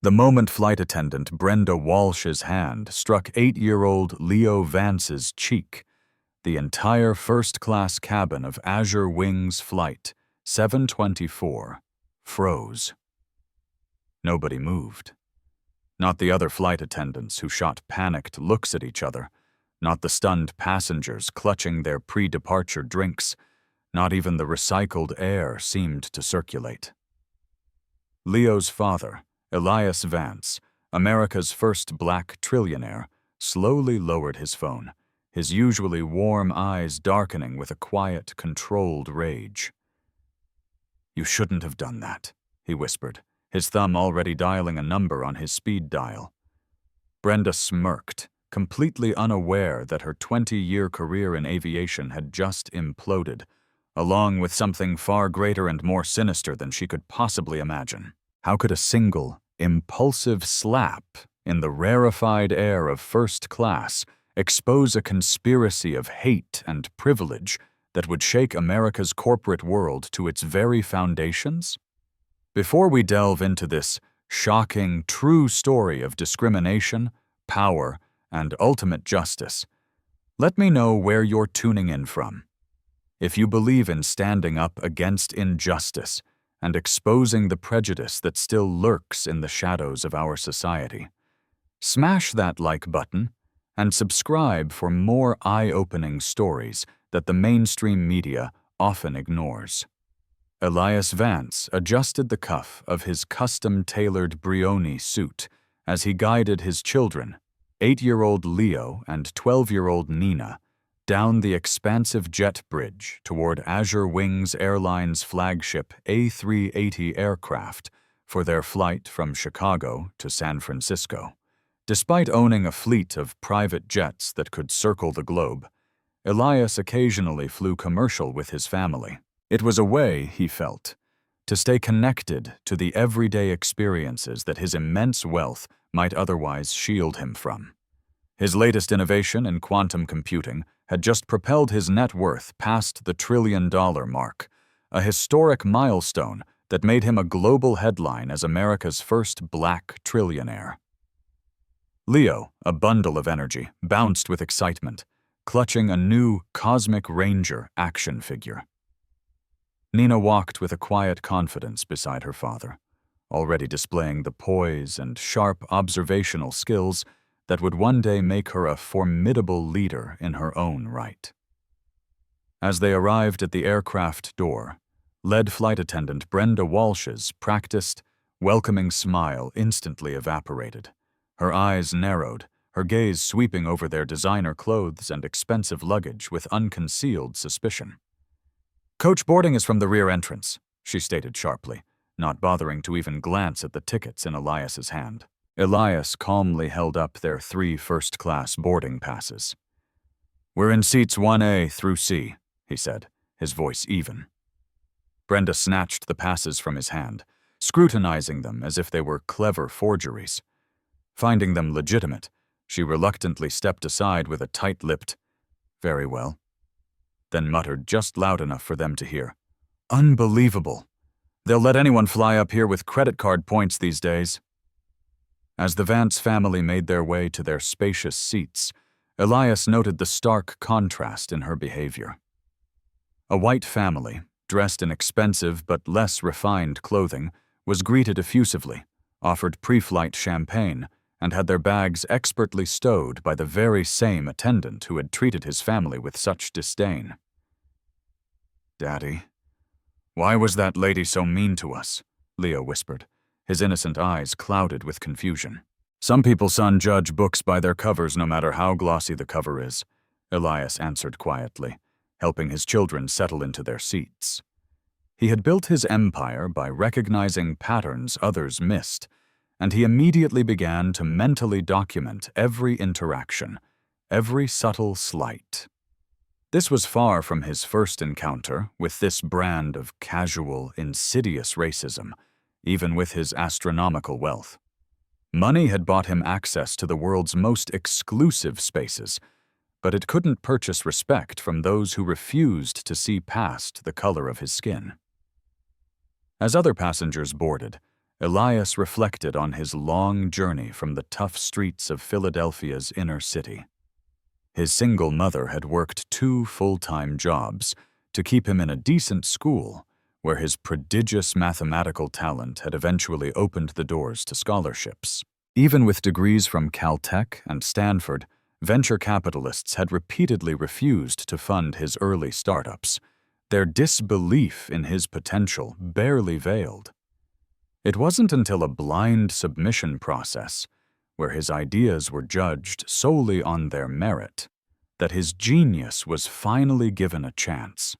The moment flight attendant Brenda Walsh's hand struck 8-year-old Leo Vance's cheek, the entire first-class cabin of Azure Wings Flight 724 froze. Nobody moved. Not the other flight attendants who shot panicked looks at each other, not the stunned passengers clutching their pre-departure drinks, not even the recycled air seemed to circulate. Leo's father, Elias Vance, America's first black trillionaire, slowly lowered his phone, his usually warm eyes darkening with a quiet, controlled rage. "You shouldn't have done that," he whispered, his thumb already dialing a number on his speed dial. Brenda smirked, completely unaware that her 20-year career in aviation had just imploded, along with something far greater and more sinister than she could possibly imagine. How could a single, impulsive slap in the rarefied air of first class expose a conspiracy of hate and privilege that would shake America's corporate world to its very foundations? Before we delve into this shocking, true story of discrimination, power, and ultimate justice, let me know where you're tuning in from. If you believe in standing up against injustice and exposing the prejudice that still lurks in the shadows of our society, smash that like button and subscribe for more eye-opening stories that the mainstream media often ignores. Elias Vance adjusted the cuff of his custom-tailored Brioni suit as he guided his children, 8-year-old Leo and 12-year-old Nina, down the expansive jet bridge toward Azure Wings Airline's flagship A380 aircraft for their flight from Chicago to San Francisco. Despite owning a fleet of private jets that could circle the globe, Elias occasionally flew commercial with his family. It was a way, he felt, to stay connected to the everyday experiences that his immense wealth might otherwise shield him from. His latest innovation in quantum computing had just propelled his net worth past the $1 trillion mark, a historic milestone that made him a global headline as America's first black trillionaire. Leo, a bundle of energy, bounced with excitement, clutching a new Cosmic Ranger action figure. Nina walked with a quiet confidence beside her father, already displaying the poise and sharp observational skills that would one day make her a formidable leader in her own right. As they arrived at the aircraft door, lead flight attendant Brenda Walsh's practiced, welcoming smile instantly evaporated. Her eyes narrowed, her gaze sweeping over their designer clothes and expensive luggage with unconcealed suspicion. "Coach boarding is from the rear entrance," she stated sharply, not bothering to even glance at the tickets in Elias's hand. Elias calmly held up their 3 first-class boarding passes. "We're in seats 1A through C," he said, his voice even. Brenda snatched the passes from his hand, scrutinizing them as if they were clever forgeries. Finding them legitimate, she reluctantly stepped aside with a tight-lipped, "Very well," then muttered just loud enough for them to hear, "Unbelievable. They'll let anyone fly up here with credit card points these days." As the Vance family made their way to their spacious seats, Elias noted the stark contrast in her behavior. A white family, dressed in expensive but less refined clothing, was greeted effusively, offered pre-flight champagne, and had their bags expertly stowed by the very same attendant who had treated his family with such disdain. "Daddy, why was that lady so mean to us?" Leo whispered, his innocent eyes clouded with confusion. "Some people, son, judge books by their covers no matter how glossy the cover is," Elias answered quietly, helping his children settle into their seats. He had built his empire by recognizing patterns others missed, and he immediately began to mentally document every interaction, every subtle slight. This was far from his first encounter with this brand of casual, insidious racism, even with his astronomical wealth. Money had bought him access to the world's most exclusive spaces, but it couldn't purchase respect from those who refused to see past the color of his skin. As other passengers boarded, Elias reflected on his long journey from the tough streets of Philadelphia's inner city. His single mother had worked 2 full-time jobs to keep him in a decent school where his prodigious mathematical talent had eventually opened the doors to scholarships. Even with degrees from Caltech and Stanford, venture capitalists had repeatedly refused to fund his early startups, their disbelief in his potential barely veiled. It wasn't until a blind submission process, where his ideas were judged solely on their merit, that his genius was finally given a chance.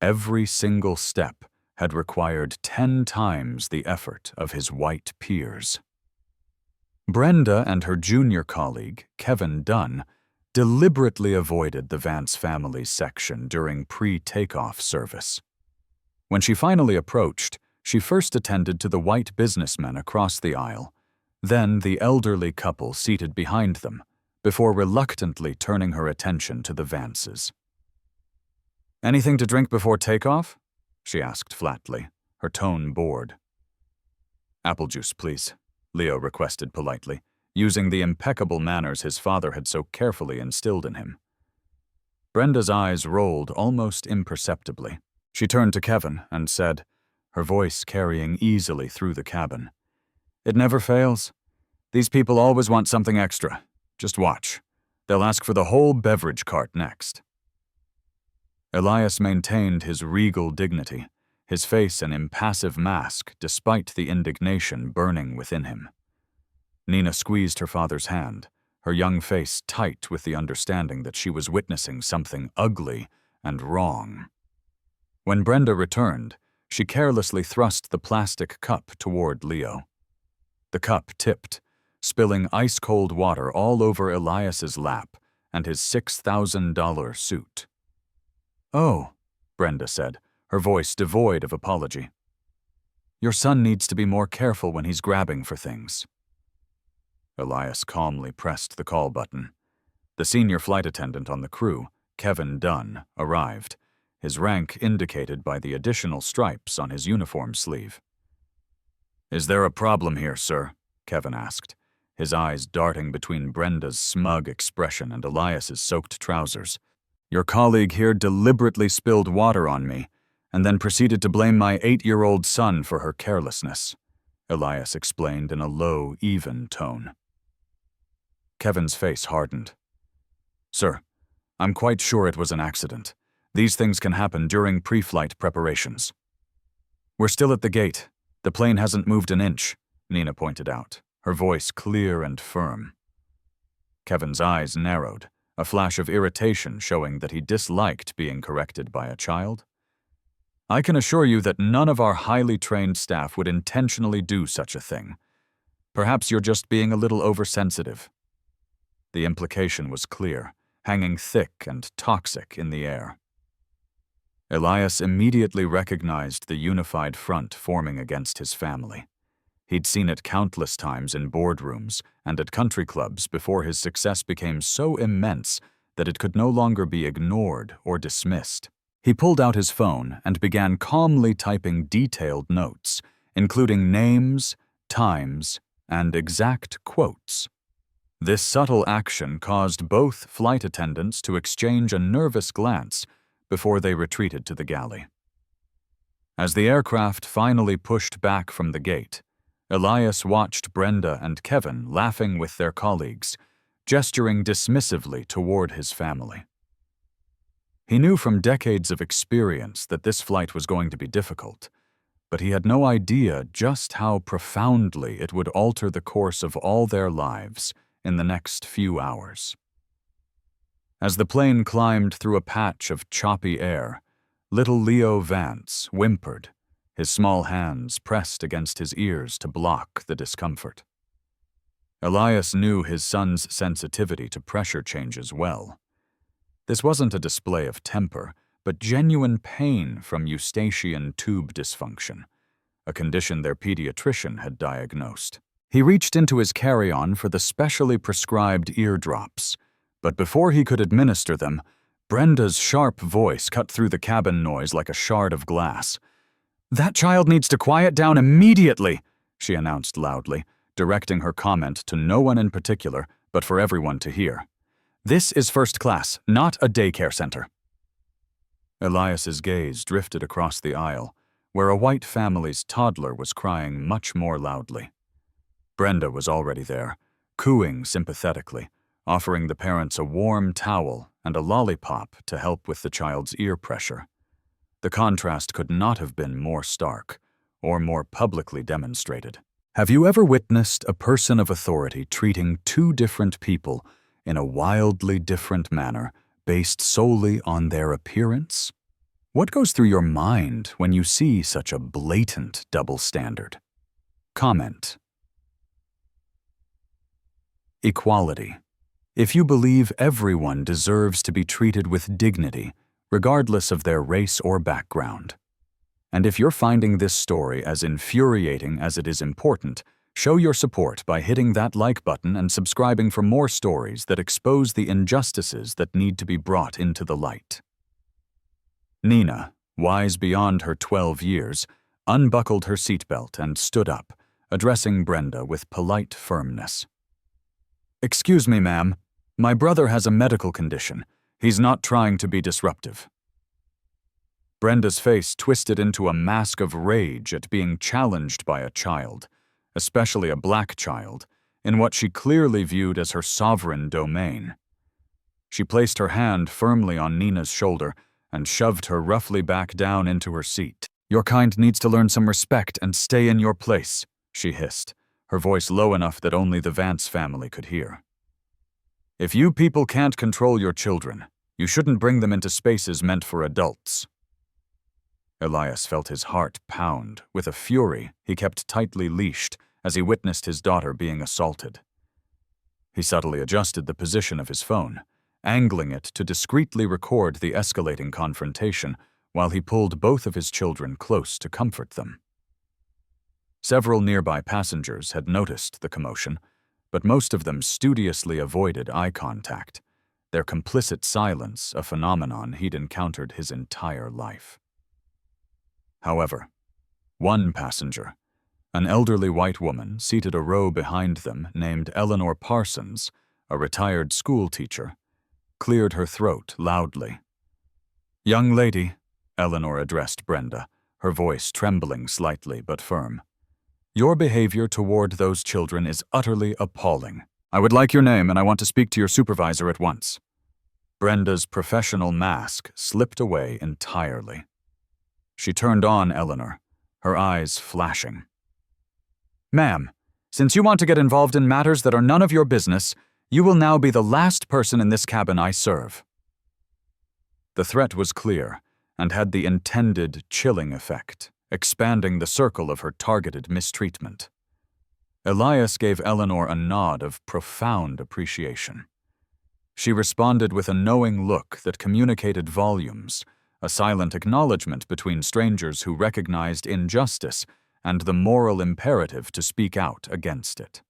Every single step had required 10 times the effort of his white peers. Brenda and her junior colleague, Kevin Dunn, deliberately avoided the Vance family's section during pre-takeoff service. When she finally approached, she first attended to the white businessmen across the aisle, then the elderly couple seated behind them, before reluctantly turning her attention to the Vances. "Anything to drink before takeoff?" she asked flatly, her tone bored. "Apple juice, please," Leo requested politely, using the impeccable manners his father had so carefully instilled in him. Brenda's eyes rolled almost imperceptibly. She turned to Kevin and said, her voice carrying easily through the cabin, "It never fails. These people always want something extra. Just watch. They'll ask for the whole beverage cart next." Elias maintained his regal dignity, his face an impassive mask despite the indignation burning within him. Nina squeezed her father's hand, her young face tight with the understanding that she was witnessing something ugly and wrong. When Brenda returned, she carelessly thrust the plastic cup toward Leo. The cup tipped, spilling ice-cold water all over Elias's lap and his $6,000 suit. "Oh," Brenda said, her voice devoid of apology. "Your son needs to be more careful when he's grabbing for things." Elias calmly pressed the call button. The senior flight attendant on the crew, Kevin Dunn, arrived, his rank indicated by the additional stripes on his uniform sleeve. "Is there a problem here, sir?" Kevin asked, his eyes darting between Brenda's smug expression and Elias's soaked trousers. "Your colleague here deliberately spilled water on me, and then proceeded to blame my 8-year-old son for her carelessness," Elias explained in a low, even tone. Kevin's face hardened. "Sir, I'm quite sure it was an accident. These things can happen during pre-flight preparations." "We're still at the gate. The plane hasn't moved an inch," Nina pointed out, her voice clear and firm. Kevin's eyes narrowed, a flash of irritation showing that he disliked being corrected by a child. "I can assure you that none of our highly trained staff would intentionally do such a thing. Perhaps you're just being a little oversensitive." The implication was clear, hanging thick and toxic in the air. Elias immediately recognized the unified front forming against his family. He'd seen it countless times in boardrooms and at country clubs before his success became so immense that it could no longer be ignored or dismissed. He pulled out his phone and began calmly typing detailed notes, including names, times, and exact quotes. This subtle action caused both flight attendants to exchange a nervous glance before they retreated to the galley. As the aircraft finally pushed back from the gate, Elias watched Brenda and Kevin laughing with their colleagues, gesturing dismissively toward his family. He knew from decades of experience that this flight was going to be difficult, but he had no idea just how profoundly it would alter the course of all their lives in the next few hours. As the plane climbed through a patch of choppy air, little Leo Vance whimpered, his small hands pressed against his ears to block the discomfort. Elias knew his son's sensitivity to pressure changes well. This wasn't a display of temper, but genuine pain from eustachian tube dysfunction, a condition their pediatrician had diagnosed. He reached into his carry-on for the specially prescribed eardrops, but before he could administer them, Brenda's sharp voice cut through the cabin noise like a shard of glass. "That child needs to quiet down immediately," she announced loudly, directing her comment to no one in particular, but for everyone to hear. "This is first class, not a daycare center." Elias's gaze drifted across the aisle, where a white family's toddler was crying much more loudly. Brenda was already there, cooing sympathetically, offering the parents a warm towel and a lollipop to help with the child's ear pressure. The contrast could not have been more stark, or more publicly demonstrated. Have you ever witnessed a person of authority treating two different people in a wildly different manner based solely on their appearance? What goes through your mind when you see such a blatant double standard? Comment. Equality. If you believe everyone deserves to be treated with dignity, regardless of their race or background. And if you're finding this story as infuriating as it is important, show your support by hitting that like button and subscribing for more stories that expose the injustices that need to be brought into the light. Nina, wise beyond her 12 years, unbuckled her seatbelt and stood up, addressing Brenda with polite firmness. "Excuse me, ma'am. My brother has a medical condition. He's not trying to be disruptive." Brenda's face twisted into a mask of rage at being challenged by a child, especially a black child, in what she clearly viewed as her sovereign domain. She placed her hand firmly on Nina's shoulder and shoved her roughly back down into her seat. "Your kind needs to learn some respect and stay in your place," she hissed, her voice low enough that only the Vance family could hear. "If you people can't control your children, you shouldn't bring them into spaces meant for adults." Elias felt his heart pound with a fury he kept tightly leashed as he witnessed his daughter being assaulted. He subtly adjusted the position of his phone, angling it to discreetly record the escalating confrontation while he pulled both of his children close to comfort them. Several nearby passengers had noticed the commotion, but most of them studiously avoided eye contact, their complicit silence a phenomenon he'd encountered his entire life. However, one passenger, an elderly white woman seated a row behind them named Eleanor Parsons, a retired school teacher, cleared her throat loudly. "Young lady," Eleanor addressed Brenda, her voice trembling slightly but firm. "Your behavior toward those children is utterly appalling. I would like your name and I want to speak to your supervisor at once." Brenda's professional mask slipped away entirely. She turned on Eleanor, her eyes flashing. "Ma'am, since you want to get involved in matters that are none of your business, you will now be the last person in this cabin I serve." The threat was clear and had the intended chilling effect, expanding the circle of her targeted mistreatment. Elias gave Eleanor a nod of profound appreciation. She responded with a knowing look that communicated volumes, a silent acknowledgement between strangers who recognized injustice and the moral imperative to speak out against it.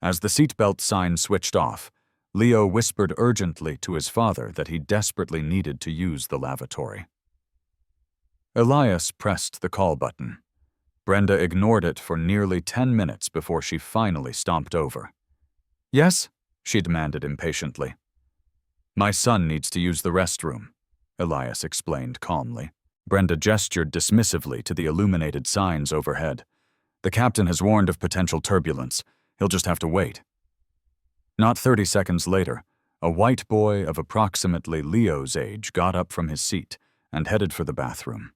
As the seatbelt sign switched off, Leo whispered urgently to his father that he desperately needed to use the lavatory. Elias pressed the call button. Brenda ignored it for nearly 10 minutes before she finally stomped over. "Yes?" she demanded impatiently. "My son needs to use the restroom," Elias explained calmly. Brenda gestured dismissively to the illuminated signs overhead. "The captain has warned of potential turbulence. He'll just have to wait." Not 30 seconds later, a white boy of approximately Leo's age got up from his seat and headed for the bathroom.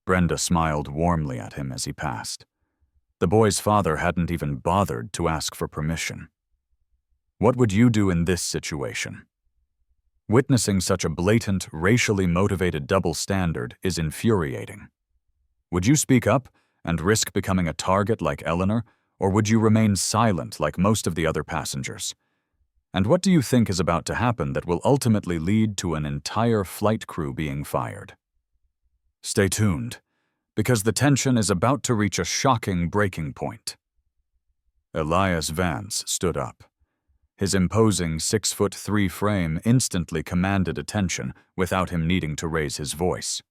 Brenda smiled warmly at him as he passed. The boy's father hadn't even bothered to ask for permission. What would you do in this situation? Witnessing such a blatant, racially motivated double standard is infuriating. Would you speak up and risk becoming a target like Eleanor, or would you remain silent like most of the other passengers? And what do you think is about to happen that will ultimately lead to an entire flight crew being fired? Stay tuned, because the tension is about to reach a shocking breaking point. Elias Vance stood up. His imposing 6'3" frame instantly commanded attention without him needing to raise his voice.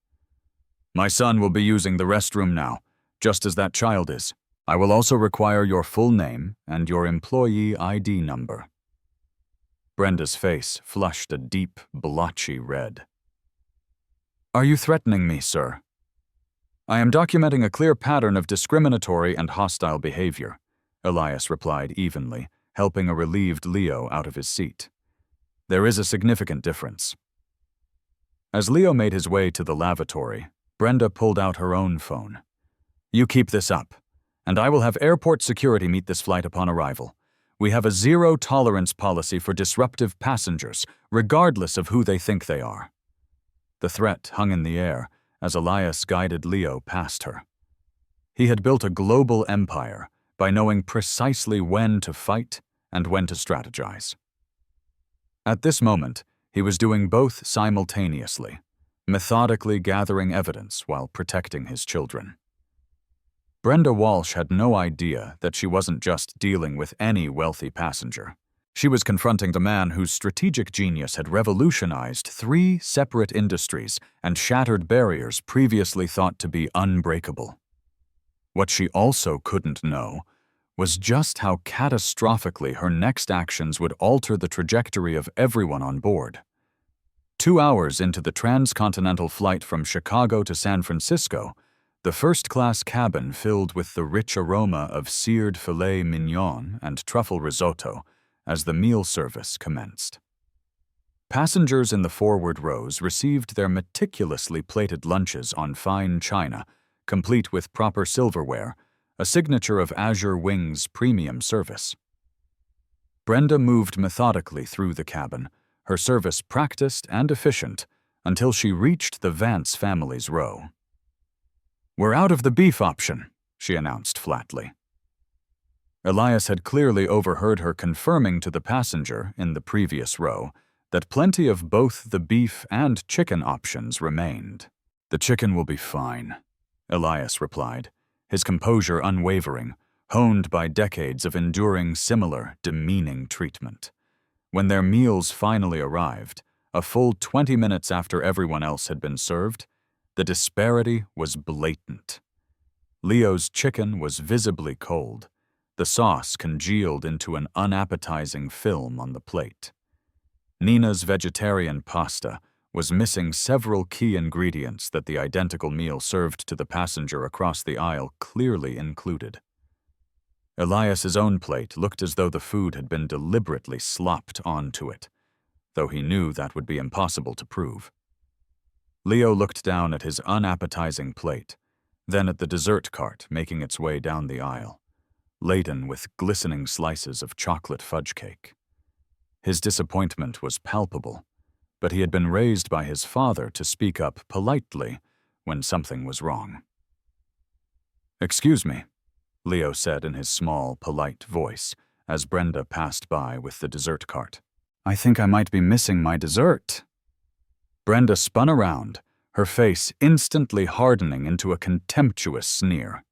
"My son will be using the restroom now, just as that child is. I will also require your full name and your employee ID number. Brenda's face flushed a deep, blotchy red. Are you threatening me, sir? I am documenting a clear pattern of discriminatory and hostile behavior, Elias replied evenly, helping a relieved Leo out of his seat. There is a significant difference. As Leo made his way to the lavatory, Brenda pulled out her own phone. You keep this up, and I will have airport security meet this flight upon arrival. We have a zero-tolerance policy for disruptive passengers, regardless of who they think they are. The threat hung in the air as Elias guided Leo past her. He had built a global empire by knowing precisely when to fight and when to strategize. At this moment, he was doing both simultaneously, methodically gathering evidence while protecting his children. Brenda Walsh had no idea that she wasn't just dealing with any wealthy passenger. She was confronting the man whose strategic genius had revolutionized 3 separate industries and shattered barriers previously thought to be unbreakable. What she also couldn't know was just how catastrophically her next actions would alter the trajectory of everyone on board. 2 hours into the transcontinental flight from Chicago to San Francisco, the first-class cabin filled with the rich aroma of seared filet mignon and truffle risotto as the meal service commenced. Passengers in the forward rows received their meticulously plated lunches on fine china, complete with proper silverware, a signature of Azure Wing's premium service. Brenda moved methodically through the cabin, her service practiced and efficient, until she reached the Vance family's row. We're out of the beef option, she announced flatly. Elias had clearly overheard her confirming to the passenger in the previous row that plenty of both the beef and chicken options remained. The chicken will be fine, Elias replied, his composure unwavering, honed by decades of enduring similar, demeaning treatment. When their meals finally arrived, a full 20 minutes after everyone else had been served, the disparity was blatant. Leo's chicken was visibly cold, the sauce congealed into an unappetizing film on the plate. Nina's vegetarian pasta was missing several key ingredients that the identical meal served to the passenger across the aisle clearly included. Elias's own plate looked as though the food had been deliberately slopped onto it, though he knew that would be impossible to prove. Leo looked down at his unappetizing plate, then at the dessert cart making its way down the aisle, laden with glistening slices of chocolate fudge cake. His disappointment was palpable, but he had been raised by his father to speak up politely when something was wrong. "Excuse me," Leo said in his small, polite voice as Brenda passed by with the dessert cart. "I think I might be missing my dessert." Brenda spun around, her face instantly hardening into a contemptuous sneer.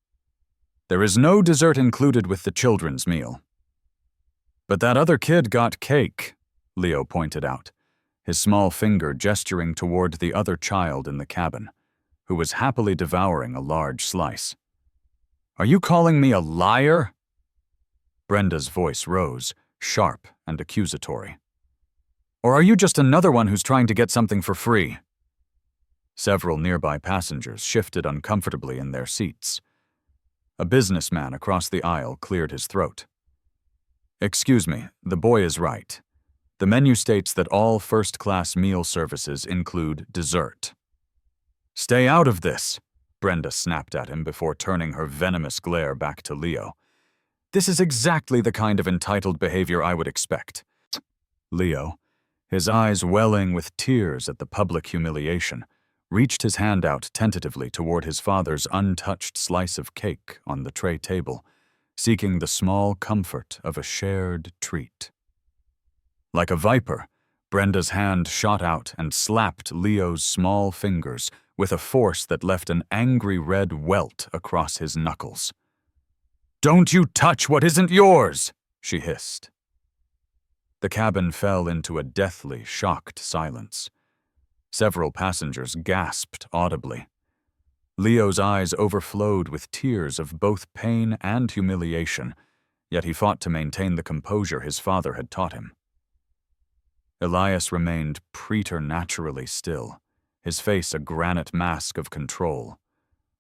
"There is no dessert included with the children's meal." "But that other kid got cake," Leo pointed out, his small finger gesturing toward the other child in the cabin, who was happily devouring a large slice. "Are you calling me a liar?" Brenda's voice rose, sharp and accusatory. "Or are you just another one who's trying to get something for free?" Several nearby passengers shifted uncomfortably in their seats. A businessman across the aisle cleared his throat. "Excuse me, the boy is right. The menu states that all first-class meal services include dessert." "Stay out of this," Brenda snapped at him before turning her venomous glare back to Leo. "This is exactly the kind of entitled behavior I would expect." Leo, his eyes welling with tears at the public humiliation, reached his hand out tentatively toward his father's untouched slice of cake on the tray table, seeking the small comfort of a shared treat. Like a viper, Brenda's hand shot out and slapped Leo's small fingers with a force that left an angry red welt across his knuckles. "Don't you touch what isn't yours!" she hissed. The cabin fell into a deathly, shocked silence. Several passengers gasped audibly. Leo's eyes overflowed with tears of both pain and humiliation, yet he fought to maintain the composure his father had taught him. Elias remained preternaturally still, his face a granite mask of control,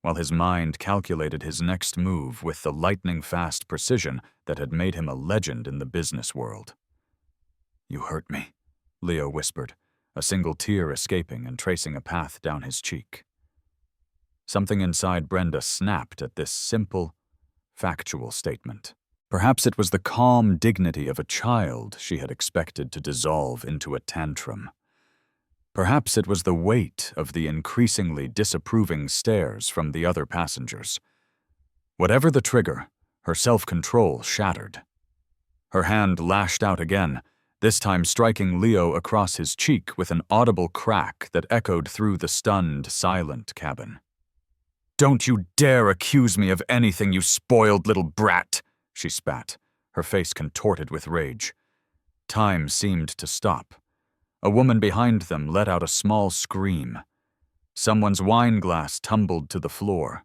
while his mind calculated his next move with the lightning-fast precision that had made him a legend in the business world. "You hurt me," Leo whispered, a single tear escaping and tracing a path down his cheek. Something inside Brenda snapped at this simple, factual statement. Perhaps it was the calm dignity of a child she had expected to dissolve into a tantrum. Perhaps it was the weight of the increasingly disapproving stares from the other passengers. Whatever the trigger, her self-control shattered. Her hand lashed out again, this time striking Leo across his cheek with an audible crack that echoed through the stunned, silent cabin. "Don't you dare accuse me of anything, you spoiled little brat!" she spat, her face contorted with rage. Time seemed to stop. A woman behind them let out a small scream. Someone's wine glass tumbled to the floor.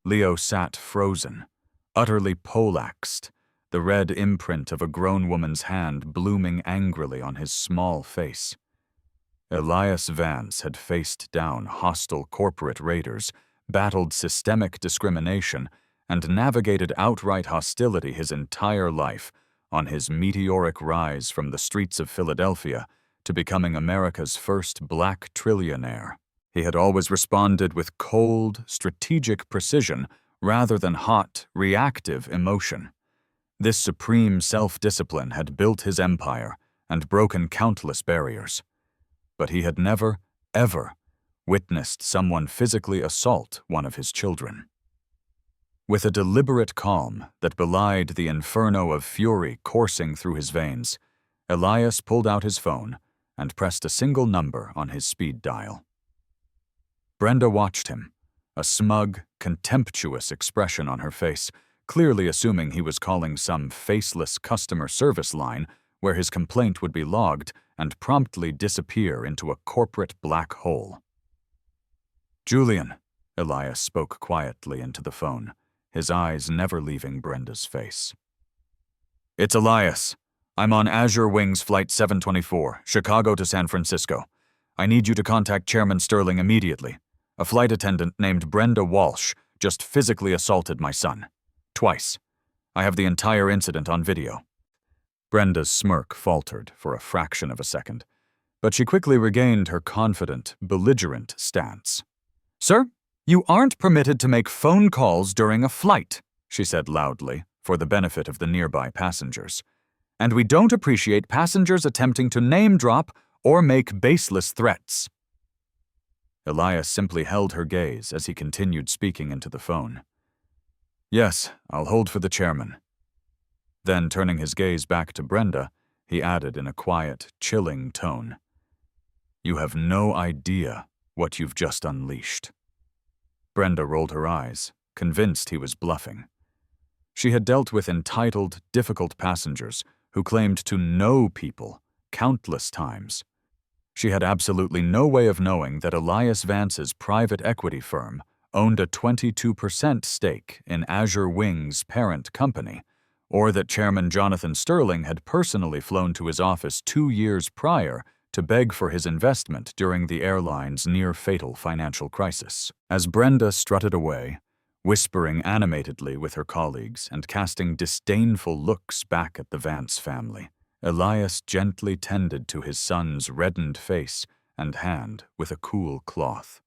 Leo sat frozen, utterly poleaxed, the red imprint of a grown woman's hand blooming angrily on his small face. Elias Vance had faced down hostile corporate raiders, battled systemic discrimination, and navigated outright hostility his entire life on his meteoric rise from the streets of Philadelphia to becoming America's first black trillionaire. He had always responded with cold, strategic precision rather than hot, reactive emotion. This supreme self-discipline had built his empire and broken countless barriers. But he had never, ever, witnessed someone physically assault one of his children. With a deliberate calm that belied the inferno of fury coursing through his veins, Elias pulled out his phone and pressed a single number on his speed dial. Brenda watched him, a smug, contemptuous expression on her face, clearly assuming he was calling some faceless customer service line where his complaint would be logged and promptly disappear into a corporate black hole. "Julian," Elias spoke quietly into the phone, his eyes never leaving Brenda's face. "It's Elias. I'm on Azure Wings Flight 724, Chicago to San Francisco. I need you to contact Chairman Sterling immediately. A flight attendant named Brenda Walsh just physically assaulted my son. Twice. I have the entire incident on video." Brenda's smirk faltered for a fraction of a second, but she quickly regained her confident, belligerent stance. "Sir, you aren't permitted to make phone calls during a flight," she said loudly, for the benefit of the nearby passengers. "And we don't appreciate passengers attempting to name-drop or make baseless threats." Elias simply held her gaze as he continued speaking into the phone. "Yes, I'll hold for the chairman." Then, turning his gaze back to Brenda, he added in a quiet, chilling tone, "You have no idea what you've just unleashed." Brenda rolled her eyes, convinced he was bluffing. She had dealt with entitled, difficult passengers who claimed to know people countless times. She had absolutely no way of knowing that Elias Vance's private equity firm owned a 22% stake in Azure Wings' parent company, or that Chairman Jonathan Sterling had personally flown to his office 2 years prior to beg for his investment during the airline's near-fatal financial crisis. As Brenda strutted away, whispering animatedly with her colleagues and casting disdainful looks back at the Vance family, Elias gently tended to his son's reddened face and hand with a cool cloth.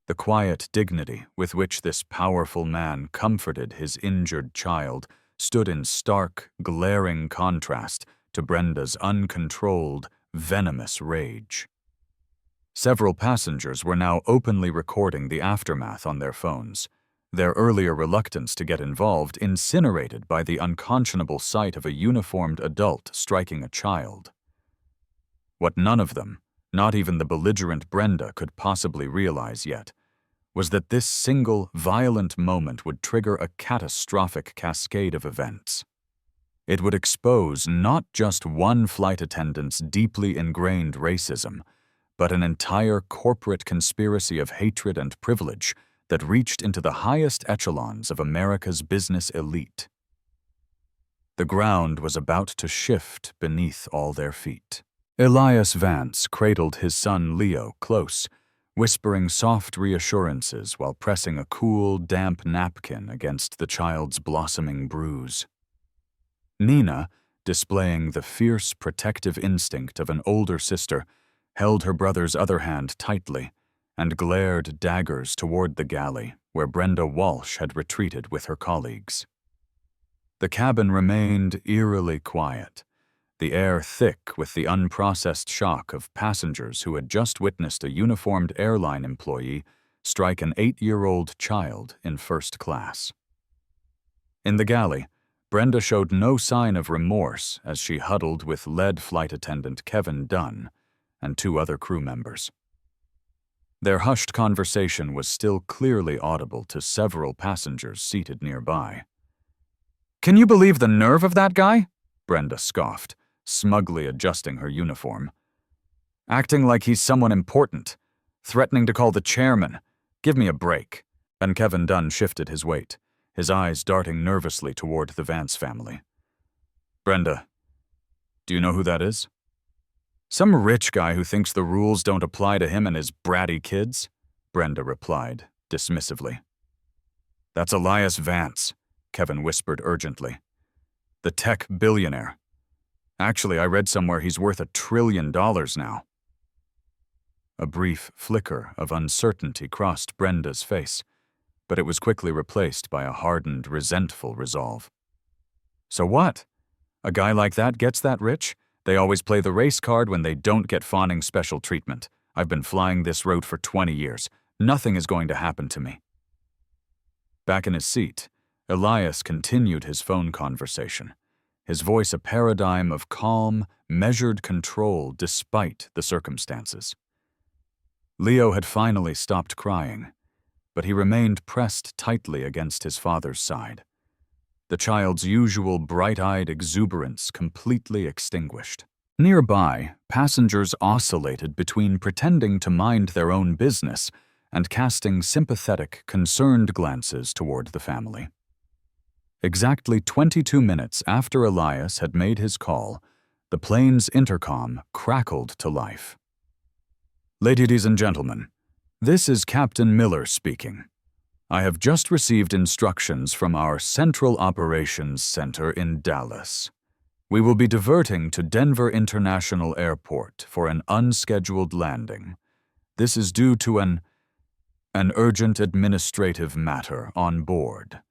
The quiet dignity with which this powerful man comforted his injured child stood in stark, glaring contrast to Brenda's uncontrolled, venomous rage. Several passengers were now openly recording the aftermath on their phones, their earlier reluctance to get involved incinerated by the unconscionable sight of a uniformed adult striking a child. What none of them, not even the belligerent Brenda, could possibly realize yet, was that this single, violent moment would trigger a catastrophic cascade of events. It would expose not just one flight attendant's deeply ingrained racism, but an entire corporate conspiracy of hatred and privilege that reached into the highest echelons of America's business elite. The ground was about to shift beneath all their feet. Elias Vance cradled his son Leo close, whispering soft reassurances while pressing a cool, damp napkin against the child's blossoming bruise. Nina, displaying the fierce protective instinct of an older sister, held her brother's other hand tightly and glared daggers toward the galley where Brenda Walsh had retreated with her colleagues. The cabin remained eerily quiet, the air thick with the unprocessed shock of passengers who had just witnessed a uniformed airline employee strike an 8-year-old child in first class. In the galley, Brenda showed no sign of remorse as she huddled with lead flight attendant Kevin Dunn and 2 other crew members. Their hushed conversation was still clearly audible to several passengers seated nearby. "Can you believe the nerve of that guy?" Brenda scoffed, smugly adjusting her uniform. "Acting like he's someone important, threatening to call the chairman. Give me a break." And Kevin Dunn shifted his weight, his eyes darting nervously toward the Vance family. "Brenda, do you know who that is?" "Some rich guy who thinks the rules don't apply to him and his bratty kids," Brenda replied, dismissively. "That's Elias Vance," Kevin whispered urgently. "The tech billionaire. Actually, I read somewhere he's worth $1 trillion now." A brief flicker of uncertainty crossed Brenda's face, but it was quickly replaced by a hardened, resentful resolve. "So what? A guy like that gets that rich? They always play the race card when they don't get fawning special treatment. I've been flying this route for 20 years. Nothing is going to happen to me." Back in his seat, Elias continued his phone conversation, his voice a paradigm of calm, measured control despite the circumstances. Leo had finally stopped crying, but he remained pressed tightly against his father's side, the child's usual bright-eyed exuberance completely extinguished. Nearby, passengers oscillated between pretending to mind their own business and casting sympathetic, concerned glances toward the family. Exactly 22 minutes after Elias had made his call, the plane's intercom crackled to life. "Ladies and gentlemen, this is Captain Miller speaking. I have just received instructions from our Central Operations Center in Dallas. We will be diverting to Denver International Airport for an unscheduled landing. This is due to an urgent administrative matter on board.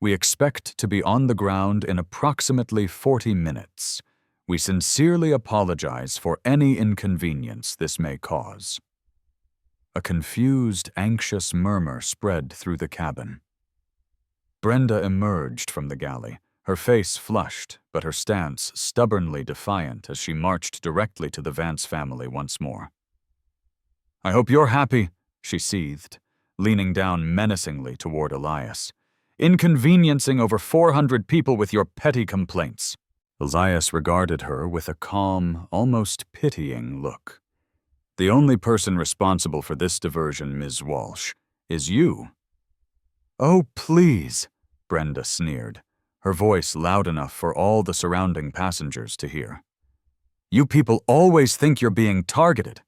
We expect to be on the ground in approximately 40 minutes. We sincerely apologize for any inconvenience this may cause." A confused, anxious murmur spread through the cabin. Brenda emerged from the galley, her face flushed, but her stance stubbornly defiant as she marched directly to the Vance family once more. "I hope you're happy," she seethed, leaning down menacingly toward Elias. "Inconveniencing over 400 people with your petty complaints." Elias regarded her with a calm, almost pitying look. "The only person responsible for this diversion, Ms. Walsh, is you." "Oh, please," Brenda sneered, her voice loud enough for all the surrounding passengers to hear. "You people always think you're being targeted.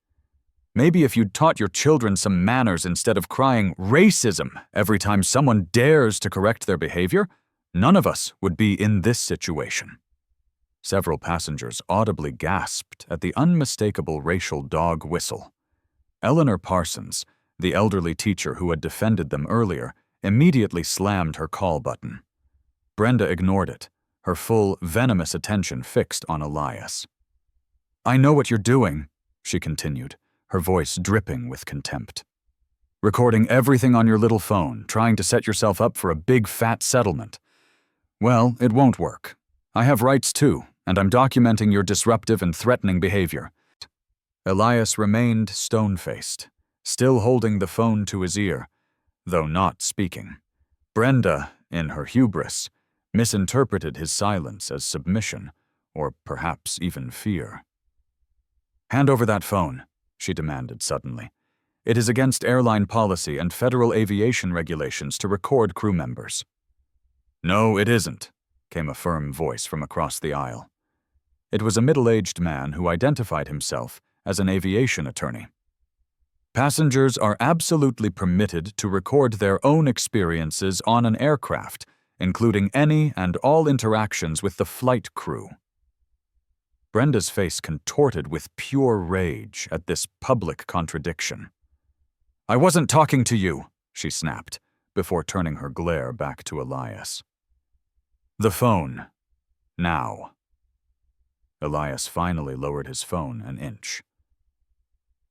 Maybe if you'd taught your children some manners instead of crying racism every time someone dares to correct their behavior, none of us would be in this situation." Several passengers audibly gasped at the unmistakable racial dog whistle. Eleanor Parsons, the elderly teacher who had defended them earlier, immediately slammed her call button. Brenda ignored it, her full, venomous attention fixed on Elias. "I know what you're doing," she continued, her voice dripping with contempt. "Recording everything on your little phone, trying to set yourself up for a big fat settlement. Well, it won't work. I have rights too, and I'm documenting your disruptive and threatening behavior." Elias remained stone-faced, still holding the phone to his ear, though not speaking. Brenda, in her hubris, misinterpreted his silence as submission, or perhaps even fear. "Hand over that phone," she demanded suddenly. "It is against airline policy and federal aviation regulations to record crew members." "No, it isn't," came a firm voice from across the aisle. It was a middle-aged man who identified himself as an aviation attorney. "Passengers are absolutely permitted to record their own experiences on an aircraft, including any and all interactions with the flight crew." Brenda's face contorted with pure rage at this public contradiction. "I wasn't talking to you," she snapped, before turning her glare back to Elias. "The phone. Now." Elias finally lowered his phone an inch.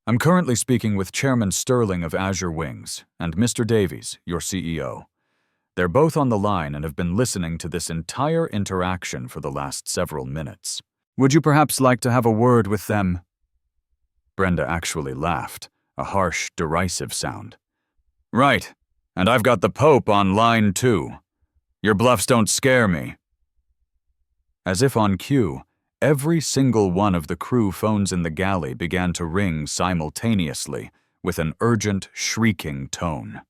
"I'm currently speaking with Chairman Sterling of Azure Wings and Mr. Davies, your CEO. They're both on the line and have been listening to this entire interaction for the last several minutes. Would you perhaps like to have a word with them?" Brenda actually laughed, a harsh, derisive sound. "Right, and I've got the Pope on line too. Your bluffs don't scare me." As if on cue, every single one of the crew phones in the galley began to ring simultaneously with an urgent, shrieking tone.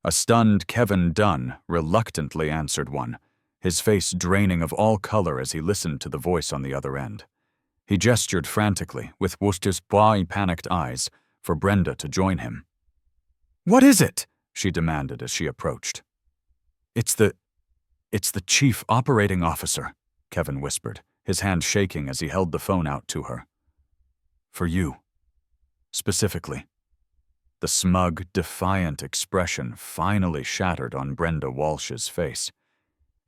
A stunned Kevin Dunn reluctantly answered one, his face draining of all color as he listened to the voice on the other end. He gestured frantically, with Worcester's panicked eyes, for Brenda to join him. "What is it?" she demanded as she approached. It's the chief operating officer," Kevin whispered, his hand shaking as he held the phone out to her. "For you. Specifically." The smug, defiant expression finally shattered on Brenda Walsh's face.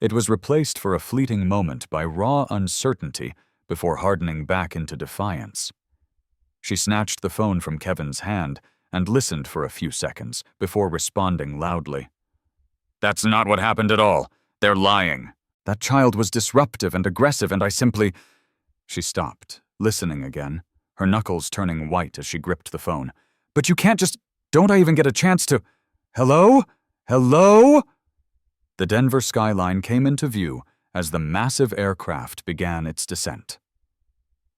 It was replaced for a fleeting moment by raw uncertainty before hardening back into defiance. She snatched the phone from Kevin's hand and listened for a few seconds before responding loudly. "That's not what happened at all. They're lying. That child was disruptive and aggressive and I simply—" She stopped, listening again, her knuckles turning white as she gripped the phone. "But you can't just— Don't I even get a chance to— Hello? Hello?" The Denver skyline came into view as the massive aircraft began its descent.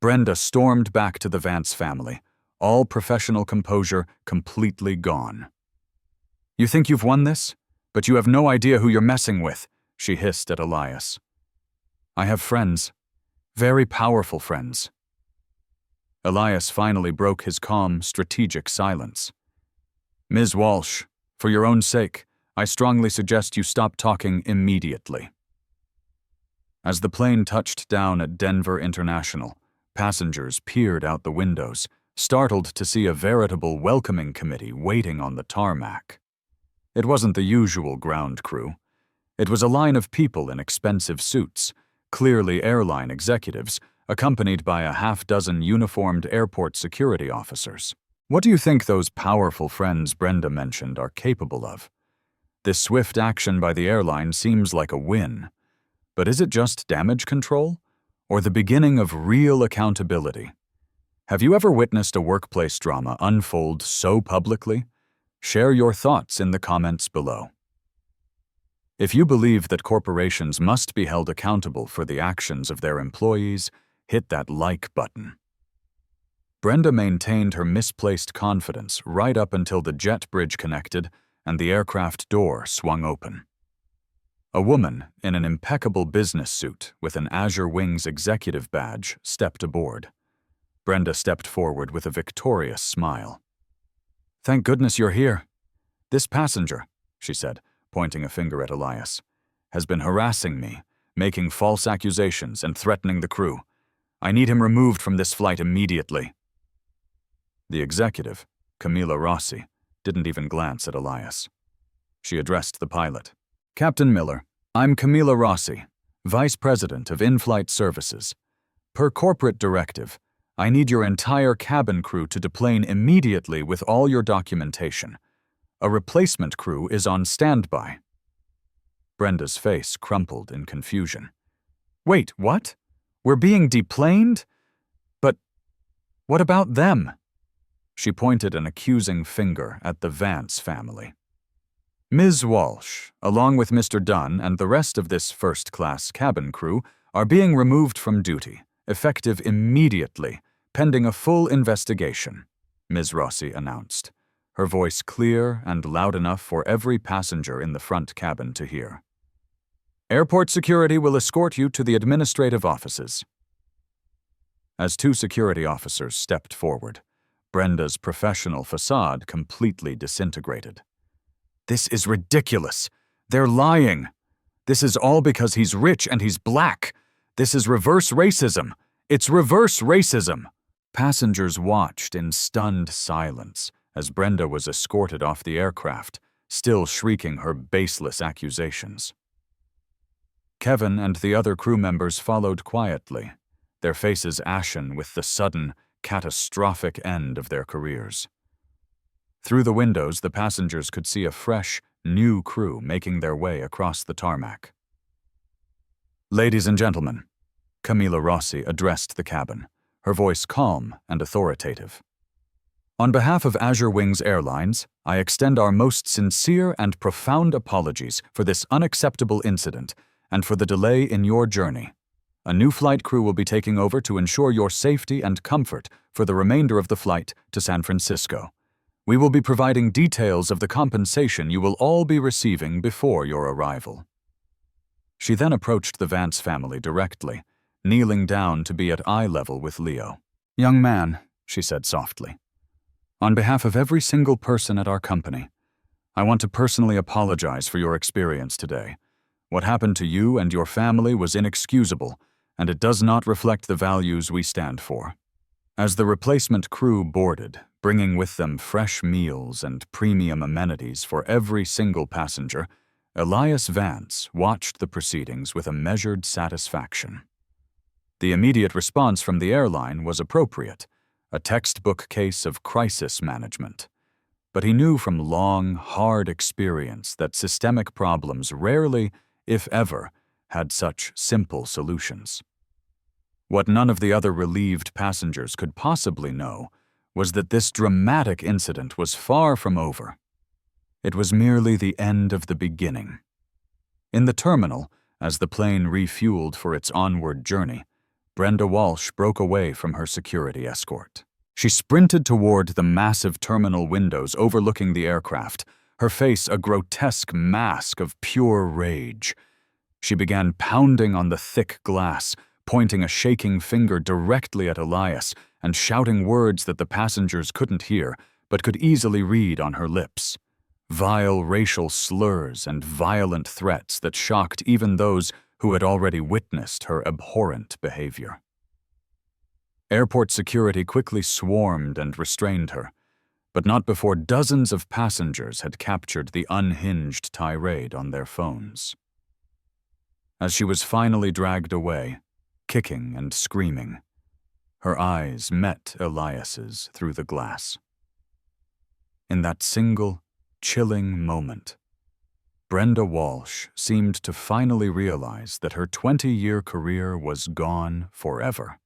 Brenda stormed back to the Vance family, all professional composure completely gone. "You think you've won this? But you have no idea who you're messing with," she hissed at Elias. "I have friends. Very powerful friends." Elias finally broke his calm, strategic silence. "Ms. Walsh, for your own sake, I strongly suggest you stop talking immediately." As the plane touched down at Denver International, passengers peered out the windows, startled to see a veritable welcoming committee waiting on the tarmac. It wasn't the usual ground crew. It was a line of people in expensive suits, clearly airline executives, accompanied by a half-dozen uniformed airport security officers. What do you think those powerful friends Brenda mentioned are capable of? This swift action by the airline seems like a win. But is it just damage control? Or the beginning of real accountability? Have you ever witnessed a workplace drama unfold so publicly? Share your thoughts in the comments below. If you believe that corporations must be held accountable for the actions of their employees, hit that like button. Brenda maintained her misplaced confidence right up until the jet bridge connected and the aircraft door swung open. A woman in an impeccable business suit with an Azure Wings executive badge stepped aboard. Brenda stepped forward with a victorious smile. "Thank goodness you're here. This passenger," she said, pointing a finger at Elias, "has been harassing me, making false accusations and threatening the crew. I need him removed from this flight immediately." The executive, Camilla Rossi, didn't even glance at Elias. She addressed the pilot. "Captain Miller, I'm Camilla Rossi, Vice President of In-Flight Services. Per corporate directive, I need your entire cabin crew to deplane immediately with all your documentation. A replacement crew is on standby." Brenda's face crumpled in confusion. "Wait, what? We're being deplaned? But what about them?" She pointed an accusing finger at the Vance family. "Ms. Walsh, along with Mr. Dunn and the rest of this first-class cabin crew, are being removed from duty, effective immediately, pending a full investigation," Ms. Rossi announced, her voice clear and loud enough for every passenger in the front cabin to hear. "Airport security will escort you to the administrative offices." As two security officers stepped forward, Brenda's professional facade completely disintegrated. "This is ridiculous. They're lying. This is all because he's rich and he's black. This is reverse racism. It's reverse racism." Passengers watched in stunned silence as Brenda was escorted off the aircraft, still shrieking her baseless accusations. Kevin and the other crew members followed quietly, their faces ashen with the sudden, catastrophic end of their careers. Through the windows, the passengers could see a fresh, new crew making their way across the tarmac. "Ladies and gentlemen," Camilla Rossi addressed the cabin, her voice calm and authoritative. "On behalf of Azure Wings Airlines, I extend our most sincere and profound apologies for this unacceptable incident and for the delay in your journey. A new flight crew will be taking over to ensure your safety and comfort for the remainder of the flight to San Francisco. We will be providing details of the compensation you will all be receiving before your arrival." She then approached the Vance family directly, kneeling down to be at eye level with Leo. "Young man," she said softly, "on behalf of every single person at our company, I want to personally apologize for your experience today. What happened to you and your family was inexcusable, and it does not reflect the values we stand for." As the replacement crew boarded, bringing with them fresh meals and premium amenities for every single passenger, Elias Vance watched the proceedings with a measured satisfaction. The immediate response from the airline was appropriate, a textbook case of crisis management. But he knew from long, hard experience that systemic problems rarely, if ever, had such simple solutions. What none of the other relieved passengers could possibly know was that this dramatic incident was far from over. It was merely the end of the beginning. In the terminal, as the plane refueled for its onward journey, Brenda Walsh broke away from her security escort. She sprinted toward the massive terminal windows overlooking the aircraft, her face a grotesque mask of pure rage. She began pounding on the thick glass, pointing a shaking finger directly at Elias and shouting words that the passengers couldn't hear but could easily read on her lips. Vile racial slurs and violent threats that shocked even those who had already witnessed her abhorrent behavior. Airport security quickly swarmed and restrained her, but not before dozens of passengers had captured the unhinged tirade on their phones. As she was finally dragged away, kicking and screaming, her eyes met Elias's through the glass. In that single, chilling moment, Brenda Walsh seemed to finally realize that her 20-year career was gone forever.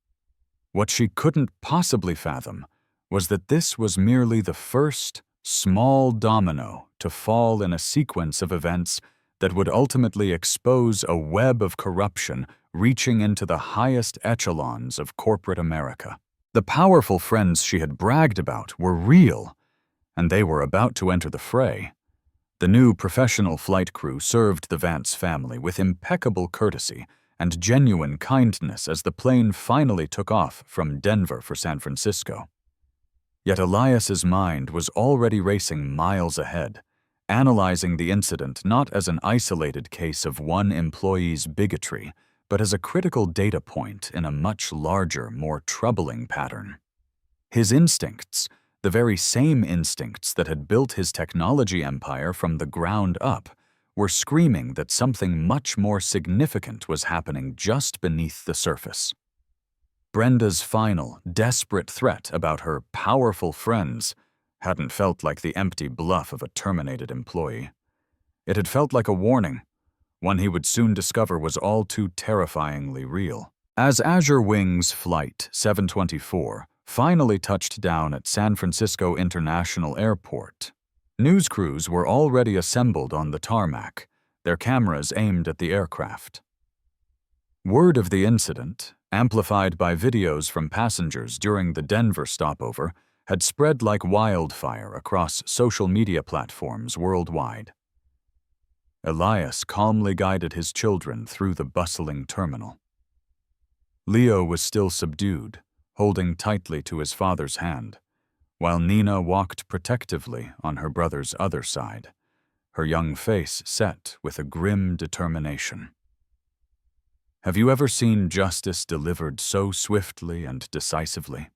What she couldn't possibly fathom was that this was merely the first, small domino to fall in a sequence of events that would ultimately expose a web of corruption reaching into the highest echelons of corporate America. The powerful friends she had bragged about were real, and they were about to enter the fray. The new professional flight crew served the Vance family with impeccable courtesy and genuine kindness as the plane finally took off from Denver for San Francisco. Yet Elias's mind was already racing miles ahead, analyzing the incident not as an isolated case of one employee's bigotry, but as a critical data point in a much larger, more troubling pattern. His instincts, the very same instincts that had built his technology empire from the ground up, were screaming that something much more significant was happening just beneath the surface. Brenda's final, desperate threat about her powerful friends hadn't felt like the empty bluff of a terminated employee. It had felt like a warning, one he would soon discover was all too terrifyingly real. As Azure Wings Flight 724 finally touched down at San Francisco International Airport, news crews were already assembled on the tarmac, their cameras aimed at the aircraft. Word of the incident, amplified by videos from passengers during the Denver stopover, had spread like wildfire across social media platforms worldwide. Elias calmly guided his children through the bustling terminal. Leo was still subdued, holding tightly to his father's hand, while Nina walked protectively on her brother's other side, her young face set with a grim determination. Have you ever seen justice delivered so swiftly and decisively?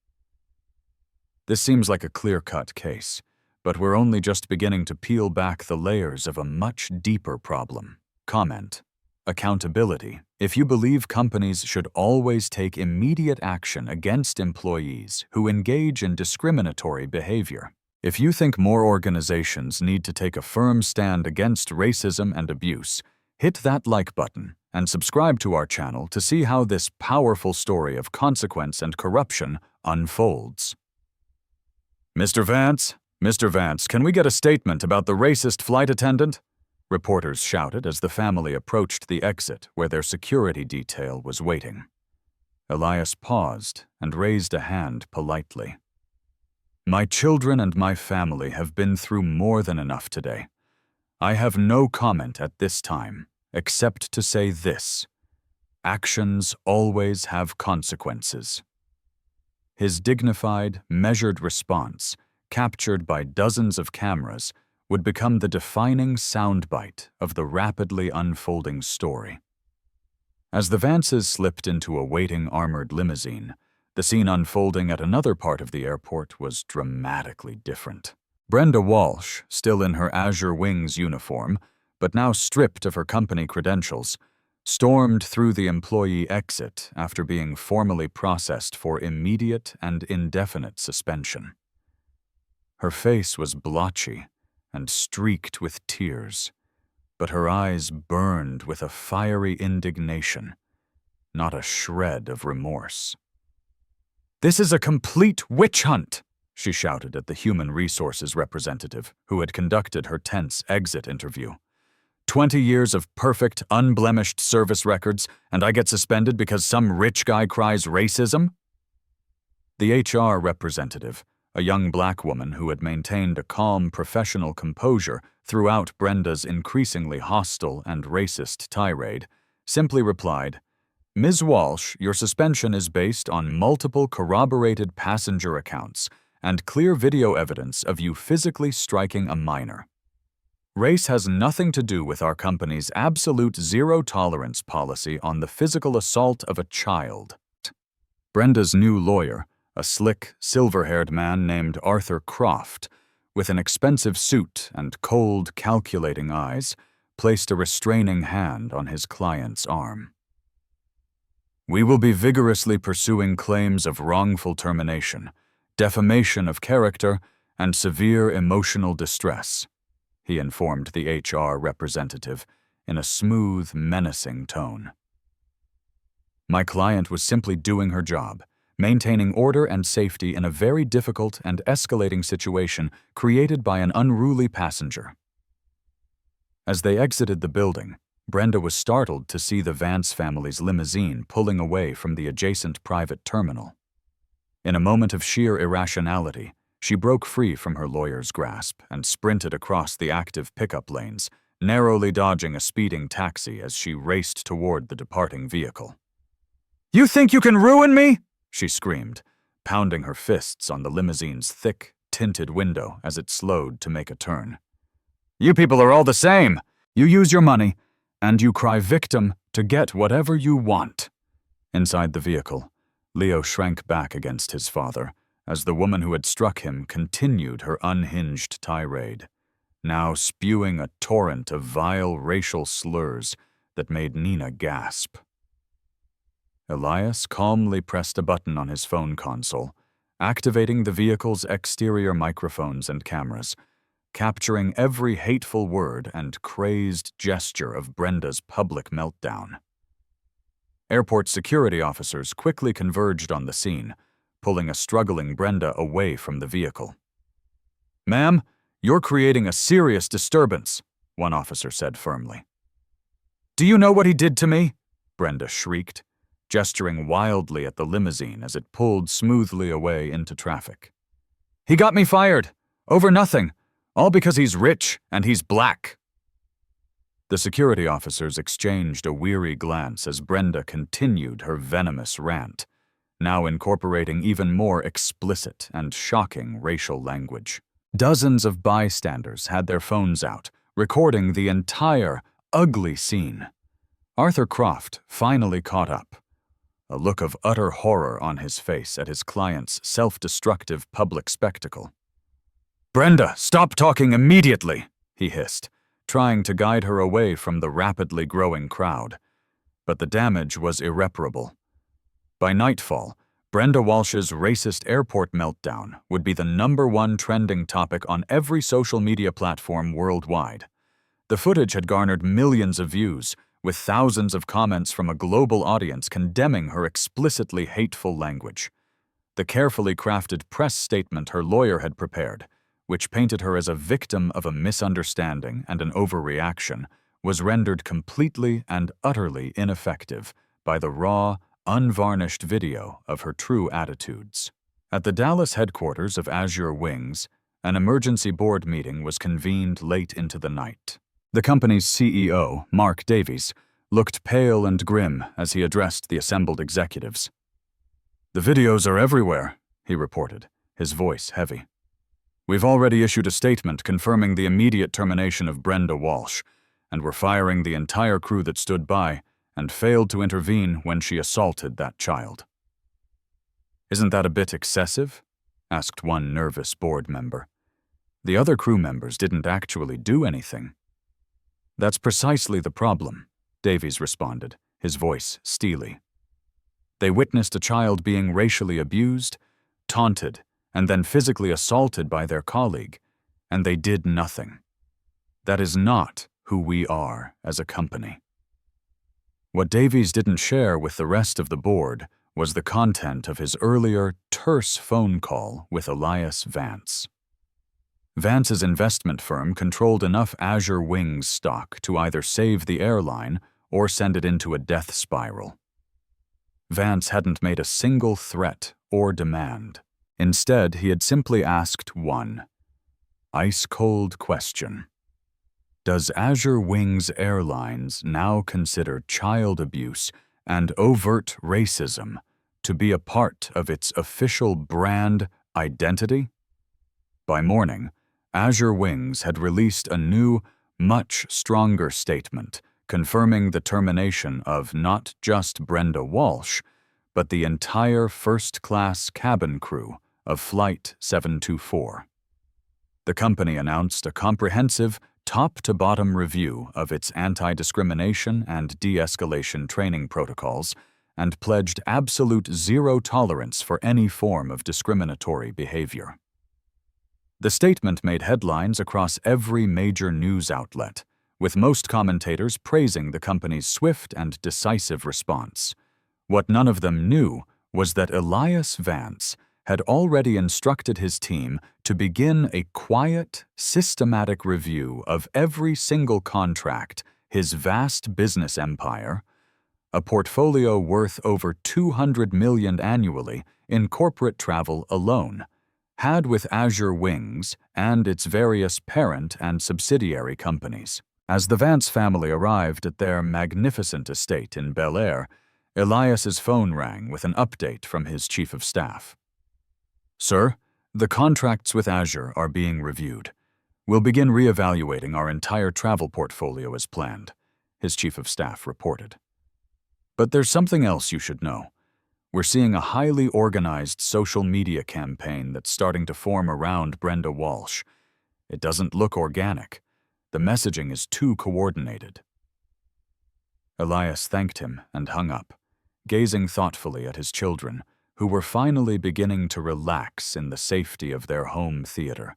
This seems like a clear-cut case, but we're only just beginning to peel back the layers of a much deeper problem. Comment: accountability. If you believe companies should always take immediate action against employees who engage in discriminatory behavior. If you think more organizations need to take a firm stand against racism and abuse, hit that like button and subscribe to our channel to see how this powerful story of consequence and corruption unfolds. Mr. Vance, can we get a statement about the racist flight attendant? Reporters shouted as the family approached the exit where their security detail was waiting. Elias paused and raised a hand politely. My children and my family have been through more than enough today. I have no comment at this time, except to say this: actions always have consequences. His dignified, measured response, captured by dozens of cameras, would become the defining soundbite of the rapidly unfolding story. As the Vances slipped into a waiting armored limousine, the scene unfolding at another part of the airport was dramatically different. Brenda Walsh, still in her Azure Wings uniform, but now stripped of her company credentials, stormed through the employee exit after being formally processed for immediate and indefinite suspension. Her face was blotchy and streaked with tears, but her eyes burned with a fiery indignation, not a shred of remorse. "This is a complete witch hunt," she shouted at the human resources representative who had conducted her tense exit interview. 20 years of perfect, unblemished service records, and I get suspended because some rich guy cries racism? The HR representative, a young black woman who had maintained a calm, professional composure throughout Brenda's increasingly hostile and racist tirade, simply replied, "Ms. Walsh, your suspension is based on multiple corroborated passenger accounts and clear video evidence of you physically striking a minor. Race has nothing to do with our company's absolute zero-tolerance policy on the physical assault of a child." Brenda's new lawyer, a slick, silver-haired man named Arthur Croft, with an expensive suit and cold, calculating eyes, placed a restraining hand on his client's arm. "We will be vigorously pursuing claims of wrongful termination, defamation of character, and severe emotional distress," he informed the HR representative in a smooth, menacing tone. "My client was simply doing her job, maintaining order and safety in a very difficult and escalating situation created by an unruly passenger." As they exited the building, Brenda was startled to see the Vance family's limousine pulling away from the adjacent private terminal. In a moment of sheer irrationality, she broke free from her lawyer's grasp and sprinted across the active pickup lanes, narrowly dodging a speeding taxi as she raced toward the departing vehicle. "You think you can ruin me?" she screamed, pounding her fists on the limousine's thick, tinted window as it slowed to make a turn. "You people are all the same. You use your money, and you cry victim to get whatever you want." Inside the vehicle, Leo shrank back against his father as the woman who had struck him continued her unhinged tirade, now spewing a torrent of vile racial slurs that made Nina gasp. Elias calmly pressed a button on his phone console, activating the vehicle's exterior microphones and cameras, capturing every hateful word and crazed gesture of Brenda's public meltdown. Airport security officers quickly converged on the scene, pulling a struggling Brenda away from the vehicle. "Ma'am, you're creating a serious disturbance," one officer said firmly. "Do you know what he did to me?" Brenda shrieked, gesturing wildly at the limousine as it pulled smoothly away into traffic. "He got me fired! Over nothing! All because he's rich and he's black!" The security officers exchanged a weary glance as Brenda continued her venomous rant, now incorporating even more explicit and shocking racial language. Dozens of bystanders had their phones out, recording the entire ugly scene. Arthur Croft finally caught up, a look of utter horror on his face at his client's self-destructive public spectacle. "Brenda, stop talking immediately!" he hissed, trying to guide her away from the rapidly growing crowd. But the damage was irreparable. By nightfall, Brenda Walsh's racist airport meltdown would be the #1 trending topic on every social media platform worldwide. The footage had garnered millions of views, with thousands of comments from a global audience condemning her explicitly hateful language. The carefully crafted press statement her lawyer had prepared, which painted her as a victim of a misunderstanding and an overreaction, was rendered completely and utterly ineffective by the raw, unvarnished video of her true attitudes. At the Dallas headquarters of Azure Wings, an emergency board meeting was convened late into the night. The company's CEO, Mark Davies, looked pale and grim as he addressed the assembled executives. "The videos are everywhere," he reported, his voice heavy. "We've already issued a statement confirming the immediate termination of Brenda Walsh, and we're firing the entire crew that stood by and failed to intervene when she assaulted that child." "Isn't that a bit excessive?" asked one nervous board member. "The other crew members didn't actually do anything." "That's precisely the problem," Davies responded, his voice steely. "They witnessed a child being racially abused, taunted, and then physically assaulted by their colleague, and they did nothing. That is not who we are as a company." What Davies didn't share with the rest of the board was the content of his earlier, terse phone call with Elias Vance. Vance's investment firm controlled enough Azure Wings stock to either save the airline or send it into a death spiral. Vance hadn't made a single threat or demand. Instead, he had simply asked one ice-cold question. Does Azure Wings Airlines now consider child abuse and overt racism to be a part of its official brand identity? By morning, Azure Wings had released a new, much stronger statement confirming the termination of not just Brenda Walsh, but the entire first-class cabin crew of Flight 724. The company announced a comprehensive, top-to-bottom review of its anti-discrimination and de-escalation training protocols and pledged absolute zero tolerance for any form of discriminatory behavior. The statement made headlines across every major news outlet, with most commentators praising the company's swift and decisive response. What none of them knew was that Elias Vance had already instructed his team to begin a quiet, systematic review of every single contract his vast business empire, a portfolio worth over $200 million annually in corporate travel alone, had with Azure Wings and its various parent and subsidiary companies. As the Vance family arrived at their magnificent estate in Bel Air, Elias's phone rang with an update from his chief of staff. "Sir, the contracts with Azure are being reviewed. We'll begin reevaluating our entire travel portfolio as planned," his chief of staff reported. "But there's something else you should know. We're seeing a highly organized social media campaign that's starting to form around Brenda Walsh. It doesn't look organic. The messaging is too coordinated." Elias thanked him and hung up, gazing thoughtfully at his children, who were finally beginning to relax in the safety of their home theater,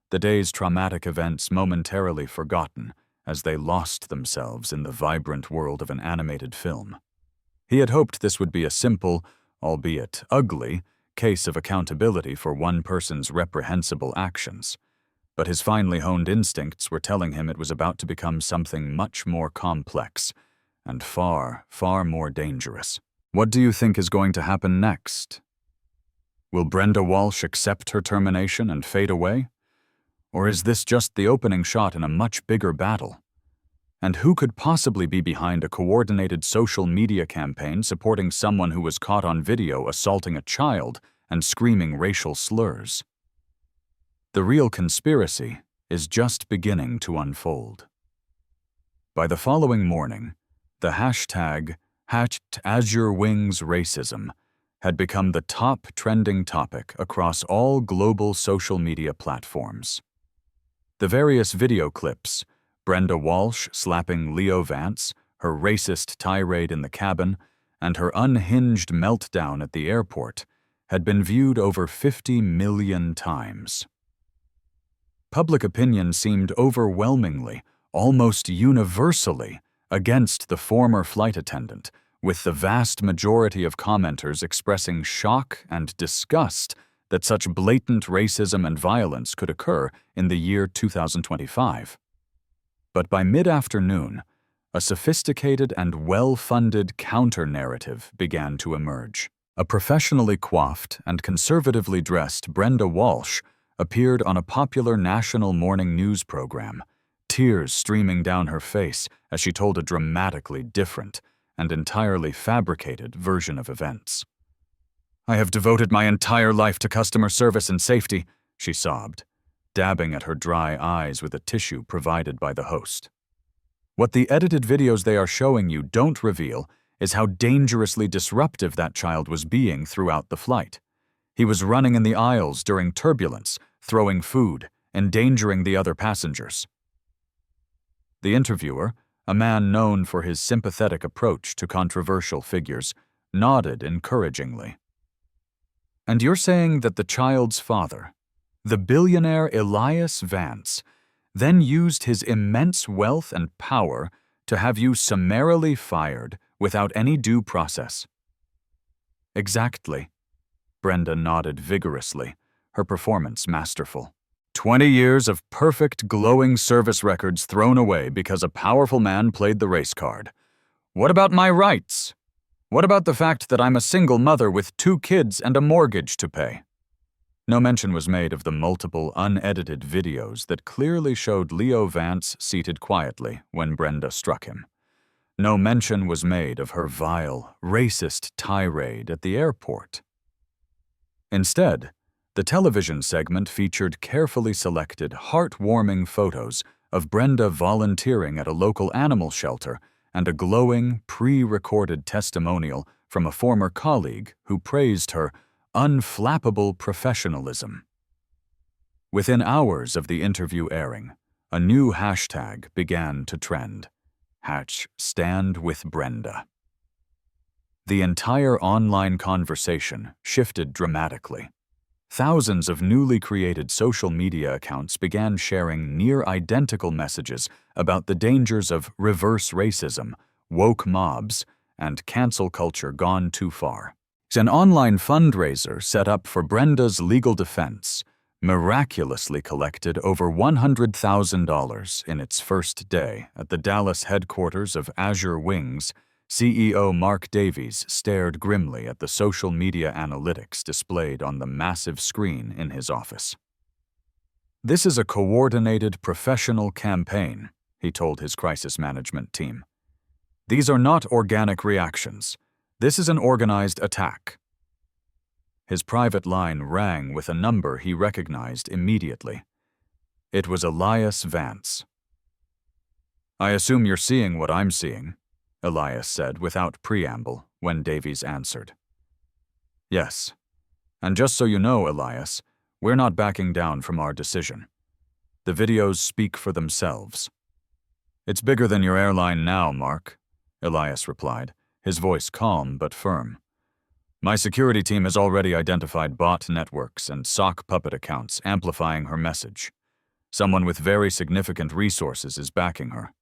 the day's traumatic events momentarily forgotten as they lost themselves in the vibrant world of an animated film. He had hoped this would be a simple, albeit ugly, case of accountability for one person's reprehensible actions, but his finely honed instincts were telling him it was about to become something much more complex, and far, far more dangerous. What do you think is going to happen next? Will Brenda Walsh accept her termination and fade away? Or is this just the opening shot in a much bigger battle? And who could possibly be behind a coordinated social media campaign supporting someone who was caught on video assaulting a child and screaming racial slurs? The real conspiracy is just beginning to unfold. By the following morning, the hashtag #AzureWingsRacism had become the top trending topic across all global social media platforms. The various video clips, Brenda Walsh slapping Leo Vance, her racist tirade in the cabin, and her unhinged meltdown at the airport, had been viewed over 50 million times. Public opinion seemed overwhelmingly, almost universally, against the former flight attendant, with the vast majority of commenters expressing shock and disgust that such blatant racism and violence could occur in the year 2025. But by mid-afternoon, a sophisticated and well-funded counter-narrative began to emerge. A professionally coiffed and conservatively dressed Brenda Walsh appeared on a popular national morning news program, tears streaming down her face as she told a dramatically different and entirely fabricated version of events. "I have devoted my entire life to customer service and safety," she sobbed, dabbing at her dry eyes with a tissue provided by the host. What the edited videos they are showing you don't reveal is how dangerously disruptive that child was being throughout the flight. He was running in the aisles during turbulence, throwing food, endangering the other passengers. The interviewer, a man known for his sympathetic approach to controversial figures, nodded encouragingly. "And you're saying that the child's father, the billionaire Elias Vance, then used his immense wealth and power to have you summarily fired without any due process?" "Exactly." Brenda nodded vigorously, her performance masterful. 20 years of perfect, glowing service records thrown away because a powerful man played the race card. What about my rights? What about the fact that I'm a single mother with 2 kids and a mortgage to pay? No mention was made of the multiple unedited videos that clearly showed Leo Vance seated quietly when Brenda struck him. No mention was made of her vile, racist tirade at the airport. Instead, the television segment featured carefully selected, heartwarming photos of Brenda volunteering at a local animal shelter and a glowing, pre-recorded testimonial from a former colleague who praised her unflappable professionalism. Within hours of the interview airing, a new hashtag began to trend: #StandWithBrenda. The entire online conversation shifted dramatically. Thousands of newly created social media accounts began sharing near-identical messages about the dangers of reverse racism, woke mobs, and cancel culture gone too far. An online fundraiser set up for Brenda's legal defense miraculously collected over $100,000 in its first day at the Dallas headquarters of Azure Wings. CEO Mark Davies stared grimly at the social media analytics displayed on the massive screen in his office. "This is a coordinated professional campaign," he told his crisis management team. "These are not organic reactions. This is an organized attack." His private line rang with a number he recognized immediately. It was Elias Vance. "I assume you're seeing what I'm seeing," Elias said without preamble when Davies answered. "Yes. And just so you know, Elias, we're not backing down from our decision. The videos speak for themselves." "It's bigger than your airline now, Mark," Elias replied, his voice calm but firm. "My security team has already identified bot networks and sock puppet accounts amplifying her message. Someone with very significant resources is backing her."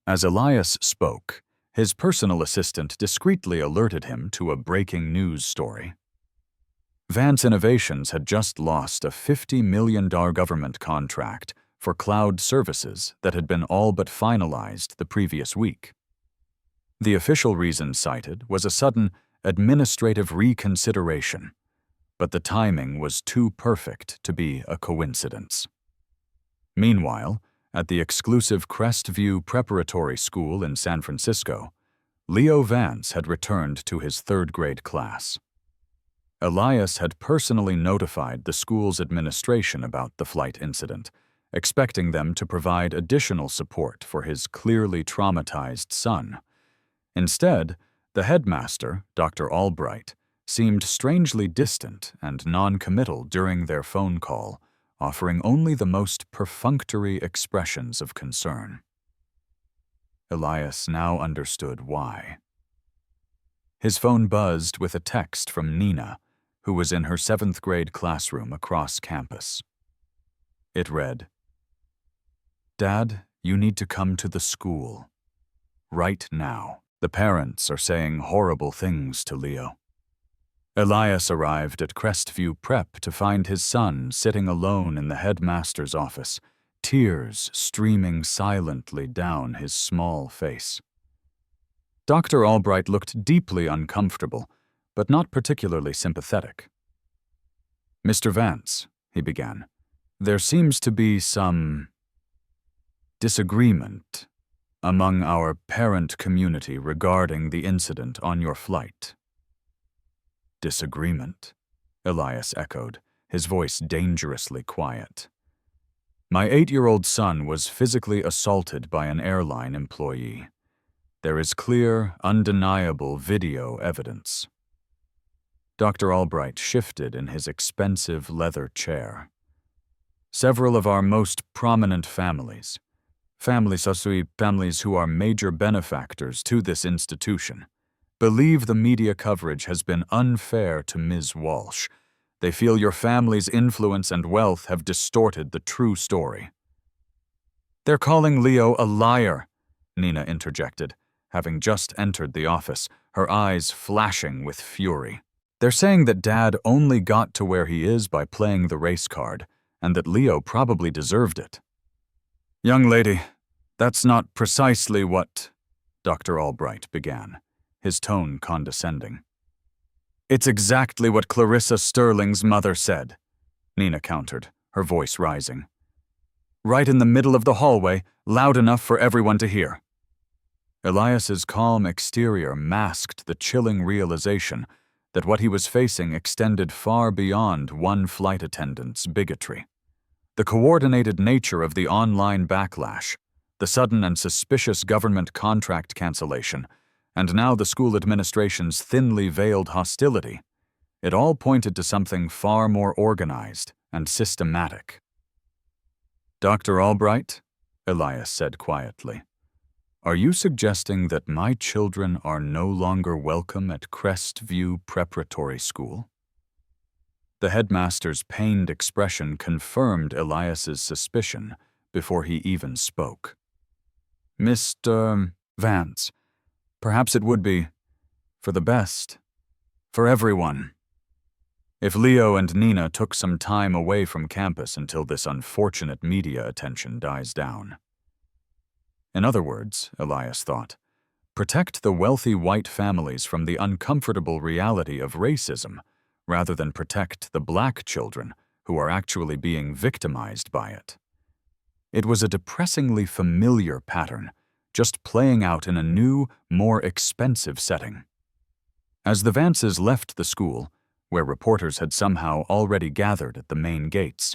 As Elias spoke, his personal assistant discreetly alerted him to a breaking news story. Vance Innovations had just lost a $50 million government contract for cloud services that had been all but finalized the previous week. The official reason cited was a sudden administrative reconsideration, but the timing was too perfect to be a coincidence. Meanwhile, at the exclusive Crestview Preparatory School in San Francisco, Leo Vance had returned to his third-grade class. Elias had personally notified the school's administration about the flight incident, expecting them to provide additional support for his clearly traumatized son. Instead, the headmaster, Dr. Albright, seemed strangely distant and non-committal during their phone call, offering only the most perfunctory expressions of concern. Elias now understood why. His phone buzzed with a text from Nina, who was in her 7th-grade classroom across campus. It read, "Dad, you need to come to the school. Right now. The parents are saying horrible things to Leo." Elias arrived at Crestview Prep to find his son sitting alone in the headmaster's office, tears streaming silently down his small face. Dr. Albright looked deeply uncomfortable, but not particularly sympathetic. "Mr. Vance," he began, "there seems to be some disagreement among our parent community regarding the incident on your flight." "Disagreement?" Elias echoed, his voice dangerously quiet. "My 8-year-old son was physically assaulted by an airline employee. There is clear, undeniable video evidence." Dr. Albright shifted in his expensive leather chair. "Several of our most prominent families who are major benefactors to this institution, believe the media coverage has been unfair to Ms. Walsh. They feel your family's influence and wealth have distorted the true story." "They're calling Leo a liar," Nina interjected, having just entered the office, her eyes flashing with fury. "They're saying that Dad only got to where he is by playing the race card, and that Leo probably deserved it." "Young lady, that's not precisely what—" Dr. Albright began, his tone condescending. "It's exactly what Clarissa Sterling's mother said," Nina countered, her voice rising. "Right in the middle of the hallway, loud enough for everyone to hear." Elias's calm exterior masked the chilling realization that what he was facing extended far beyond one flight attendant's bigotry. The coordinated nature of the online backlash, the sudden and suspicious government contract cancellation, and now the school administration's thinly veiled hostility, it all pointed to something far more organized and systematic. "Dr. Albright," Elias said quietly, "are you suggesting that my children are no longer welcome at Crestview Preparatory School?" The headmaster's pained expression confirmed Elias's suspicion before he even spoke. "Mr. Vance, perhaps it would be for the best, for everyone, if Leo and Nina took some time away from campus until this unfortunate media attention dies down." In other words, Elias thought, protect the wealthy white families from the uncomfortable reality of racism, rather than protect the black children who are actually being victimized by it. It was a depressingly familiar pattern, just playing out in a new, more expensive setting. As the Vances left the school, where reporters had somehow already gathered at the main gates,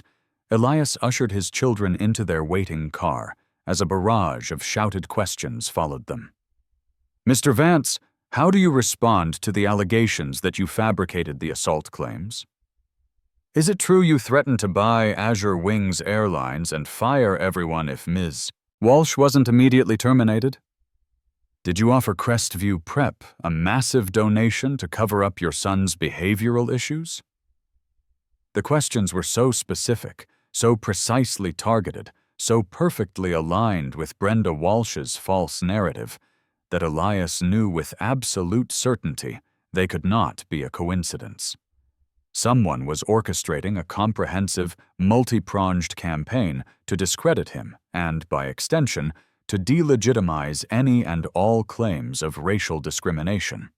Elias ushered his children into their waiting car as a barrage of shouted questions followed them. "Mr. Vance, how do you respond to the allegations that you fabricated the assault claims? Is it true you threatened to buy Azure Wings Airlines and fire everyone if Ms. Walsh wasn't immediately terminated? Did you offer Crestview Prep a massive donation to cover up your son's behavioral issues?" The questions were so specific, so precisely targeted, so perfectly aligned with Brenda Walsh's false narrative, that Elias knew with absolute certainty they could not be a coincidence. Someone was orchestrating a comprehensive, multi-pronged campaign to discredit him and, by extension, to delegitimize any and all claims of racial discrimination.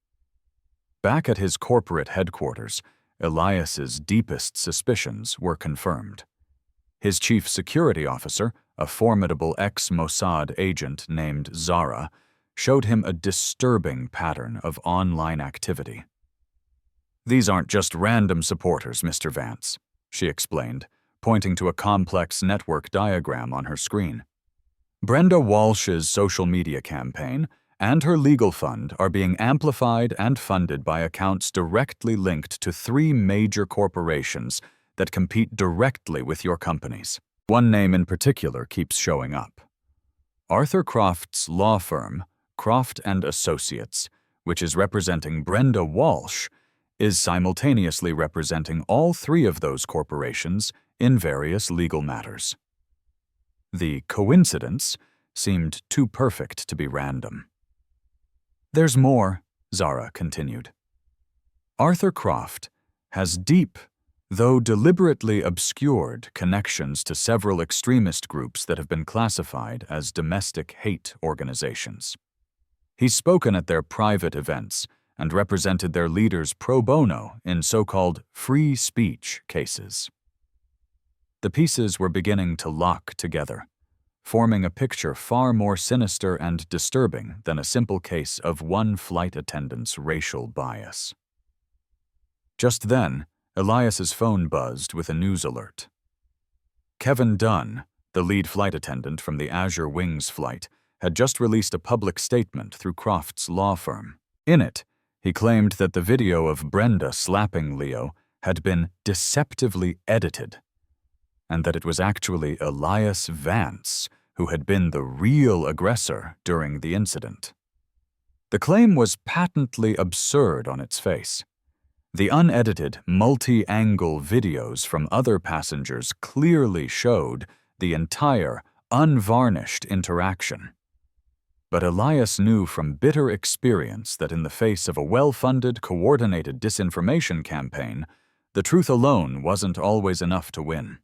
Back at his corporate headquarters, Elias's deepest suspicions were confirmed. His chief security officer, a formidable ex-Mossad agent named Zara, showed him a disturbing pattern of online activity. "These aren't just random supporters, Mr. Vance," she explained, pointing to a complex network diagram on her screen. "Brenda Walsh's social media campaign and her legal fund are being amplified and funded by accounts directly linked to 3 major corporations that compete directly with your companies. One name in particular keeps showing up. Arthur Croft's law firm, Croft & Associates, which is representing Brenda Walsh, is simultaneously representing all 3 of those corporations in various legal matters." The coincidence seemed too perfect to be random. "There's more," Zara continued. "Arthur Croft has deep, though deliberately obscured, connections to several extremist groups that have been classified as domestic hate organizations. He's spoken at their private events and represented their leaders pro bono in so-called free speech cases." The pieces were beginning to lock together, forming a picture far more sinister and disturbing than a simple case of one flight attendant's racial bias. Just then, Elias's phone buzzed with a news alert. Kevin Dunn, the lead flight attendant from the Azure Wings flight, had just released a public statement through Croft's law firm. In it, he claimed that the video of Brenda slapping Leo had been deceptively edited, and that it was actually Elias Vance who had been the real aggressor during the incident. The claim was patently absurd on its face. The unedited, multi-angle videos from other passengers clearly showed the entire, unvarnished interaction. But Elias knew from bitter experience that in the face of a well-funded, coordinated disinformation campaign, the truth alone wasn't always enough to win.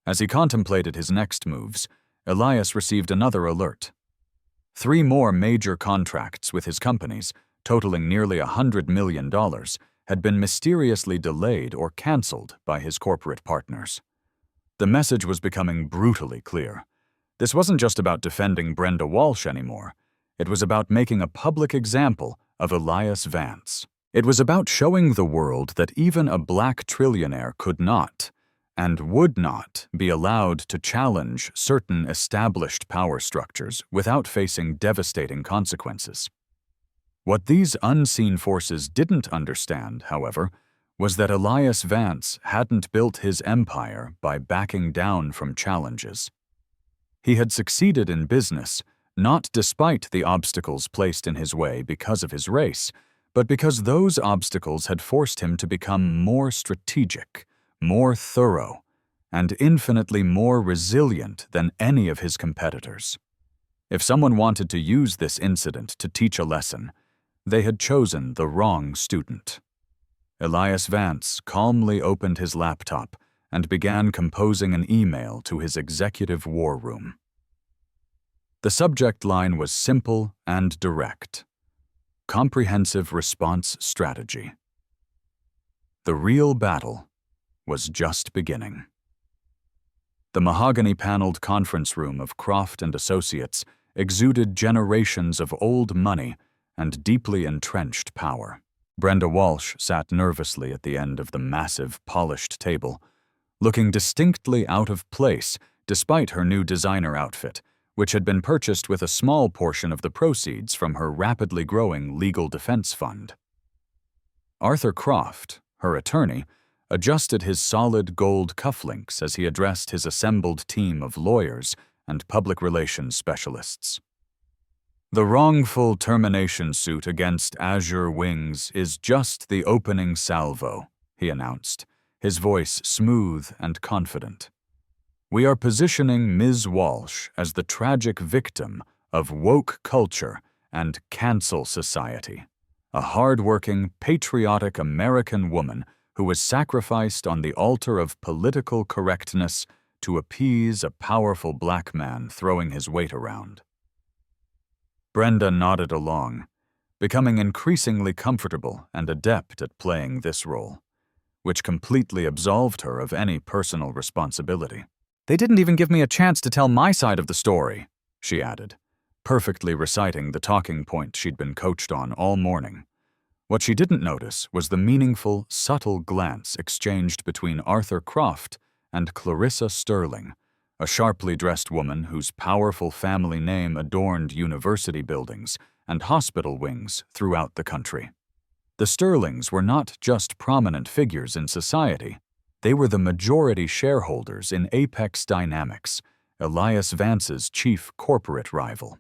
As he contemplated his next moves, Elias received another alert. 3 more major contracts with his companies, totaling nearly $100 million, had been mysteriously delayed or canceled by his corporate partners. The message was becoming brutally clear. This wasn't just about defending Brenda Walsh anymore. It was about making a public example of Elias Vance. It was about showing the world that even a black trillionaire could not, and would not, be allowed to challenge certain established power structures without facing devastating consequences. What these unseen forces didn't understand, however, was that Elias Vance hadn't built his empire by backing down from challenges. He had succeeded in business, not despite the obstacles placed in his way because of his race, but because those obstacles had forced him to become more strategic, more thorough, and infinitely more resilient than any of his competitors. If someone wanted to use this incident to teach a lesson, they had chosen the wrong student. Elias Vance calmly opened his laptop and began composing an email to his executive war room. The subject line was simple and direct: comprehensive response strategy. The real battle was just beginning. The mahogany-paneled conference room of Croft & Associates exuded generations of old money and deeply entrenched power. Brenda Walsh sat nervously at the end of the massive, polished table, looking distinctly out of place despite her new designer outfit, which had been purchased with a small portion of the proceeds from her rapidly growing legal defense fund. Arthur Croft, her attorney, adjusted his solid gold cufflinks as he addressed his assembled team of lawyers and public relations specialists. "The wrongful termination suit against Azure Wings is just the opening salvo," he announced, his voice smooth and confident. "We are positioning Ms. Walsh as the tragic victim of woke culture and cancel society, a hard-working, patriotic American woman who was sacrificed on the altar of political correctness to appease a powerful black man throwing his weight around. Brenda nodded along, becoming increasingly comfortable and adept at playing this role, which completely absolved her of any personal responsibility. "They didn't even give me a chance to tell my side of the story," she added, perfectly reciting the talking point she'd been coached on all morning. What she didn't notice was the meaningful, subtle glance exchanged between Arthur Croft and Clarissa Sterling, a sharply dressed woman whose powerful family name adorned university buildings and hospital wings throughout the country. The Sterlings were not just prominent figures in society, they were the majority shareholders in Apex Dynamics, Elias Vance's chief corporate rival.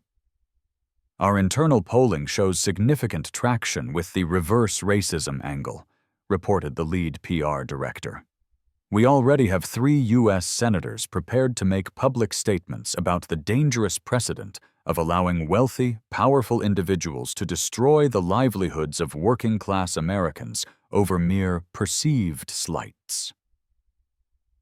"Our internal polling shows significant traction with the reverse racism angle," reported the lead PR director. "We already have 3 U.S. senators prepared to make public statements about the dangerous precedent of allowing wealthy, powerful individuals to destroy the livelihoods of working-class Americans over mere perceived slights."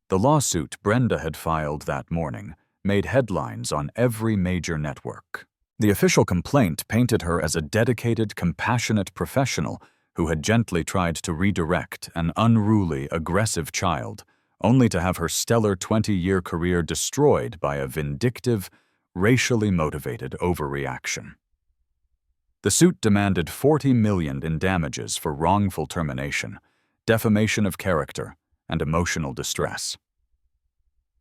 The lawsuit Brenda had filed that morning made headlines on every major network. The official complaint painted her as a dedicated, compassionate professional who had gently tried to redirect an unruly, aggressive child, only to have her stellar 20-year career destroyed by a vindictive, racially motivated overreaction. The suit demanded $40 million in damages for wrongful termination, defamation of character, and emotional distress.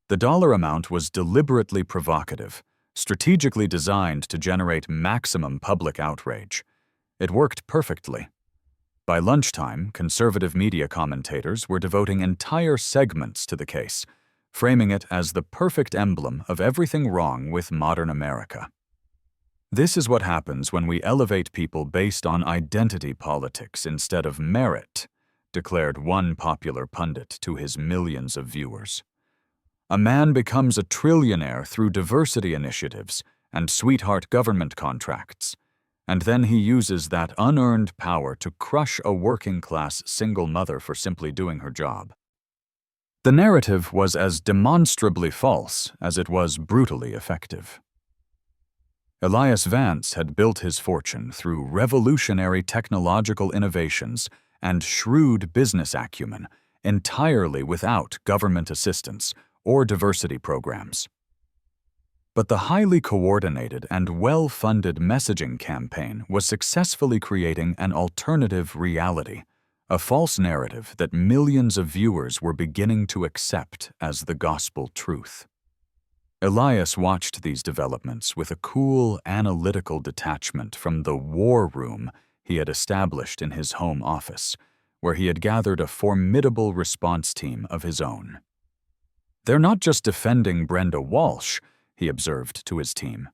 The dollar amount was deliberately provocative, strategically designed to generate maximum public outrage. It worked perfectly. By lunchtime, conservative media commentators were devoting entire segments to the case, framing it as the perfect emblem of everything wrong with modern America. "This is what happens when we elevate people based on identity politics instead of merit," declared one popular pundit to his millions of viewers. "A man becomes a trillionaire through diversity initiatives and sweetheart government contracts, and then he uses that unearned power to crush a working-class single mother for simply doing her job." The narrative was as demonstrably false as it was brutally effective. Elias Vance had built his fortune through revolutionary technological innovations and shrewd business acumen, entirely without government assistance or diversity programs. But the highly coordinated and well-funded messaging campaign was successfully creating an alternative reality, a false narrative that millions of viewers were beginning to accept as the gospel truth. Elias watched these developments with a cool, analytical detachment from the war room he had established in his home office, where he had gathered a formidable response team of his own. "They're not just defending Brenda Walsh," he observed to his team.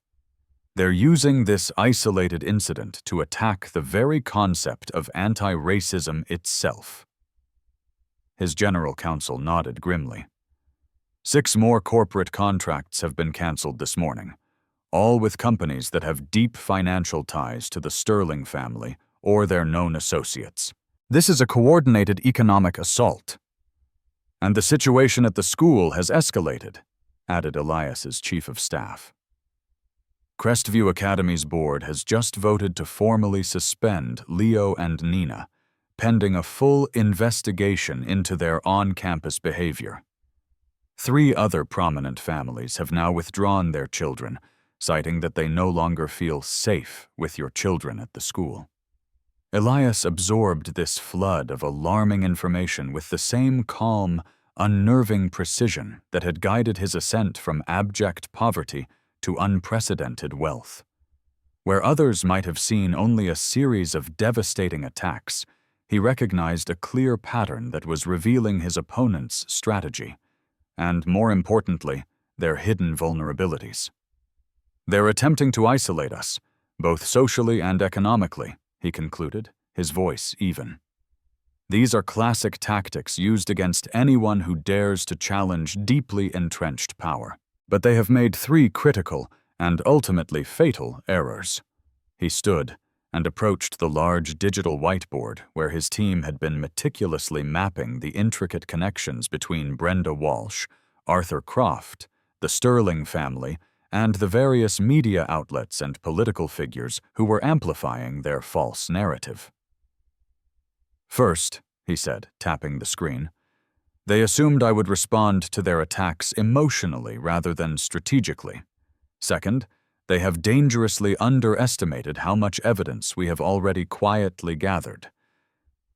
"They're using this isolated incident to attack the very concept of anti-racism itself." His general counsel nodded grimly. 6 more corporate contracts have been canceled this morning, all with companies that have deep financial ties to the Sterling family or their known associates. This is a coordinated economic assault. "And the situation at the school has escalated," added Elias's chief of staff. "Crestview Academy's board has just voted to formally suspend Leo and Nina, pending a full investigation into their on-campus behavior. 3 other prominent families have now withdrawn their children, citing that they no longer feel safe with your children at the school." Elias absorbed this flood of alarming information with the same calm, unnerving precision that had guided his ascent from abject poverty to unprecedented wealth. Where others might have seen only a series of devastating attacks, he recognized a clear pattern that was revealing his opponent's strategy, and, more importantly, their hidden vulnerabilities. "They're attempting to isolate us, both socially and economically," he concluded, his voice even. "These are classic tactics used against anyone who dares to challenge deeply entrenched power. But they have made 3 critical and ultimately fatal errors." He stood and approached the large digital whiteboard where his team had been meticulously mapping the intricate connections between Brenda Walsh, Arthur Croft, the Sterling family, and the various media outlets and political figures who were amplifying their false narrative. "First," he said, tapping the screen, "they assumed I would respond to their attacks emotionally rather than strategically. Second, they have dangerously underestimated how much evidence we have already quietly gathered.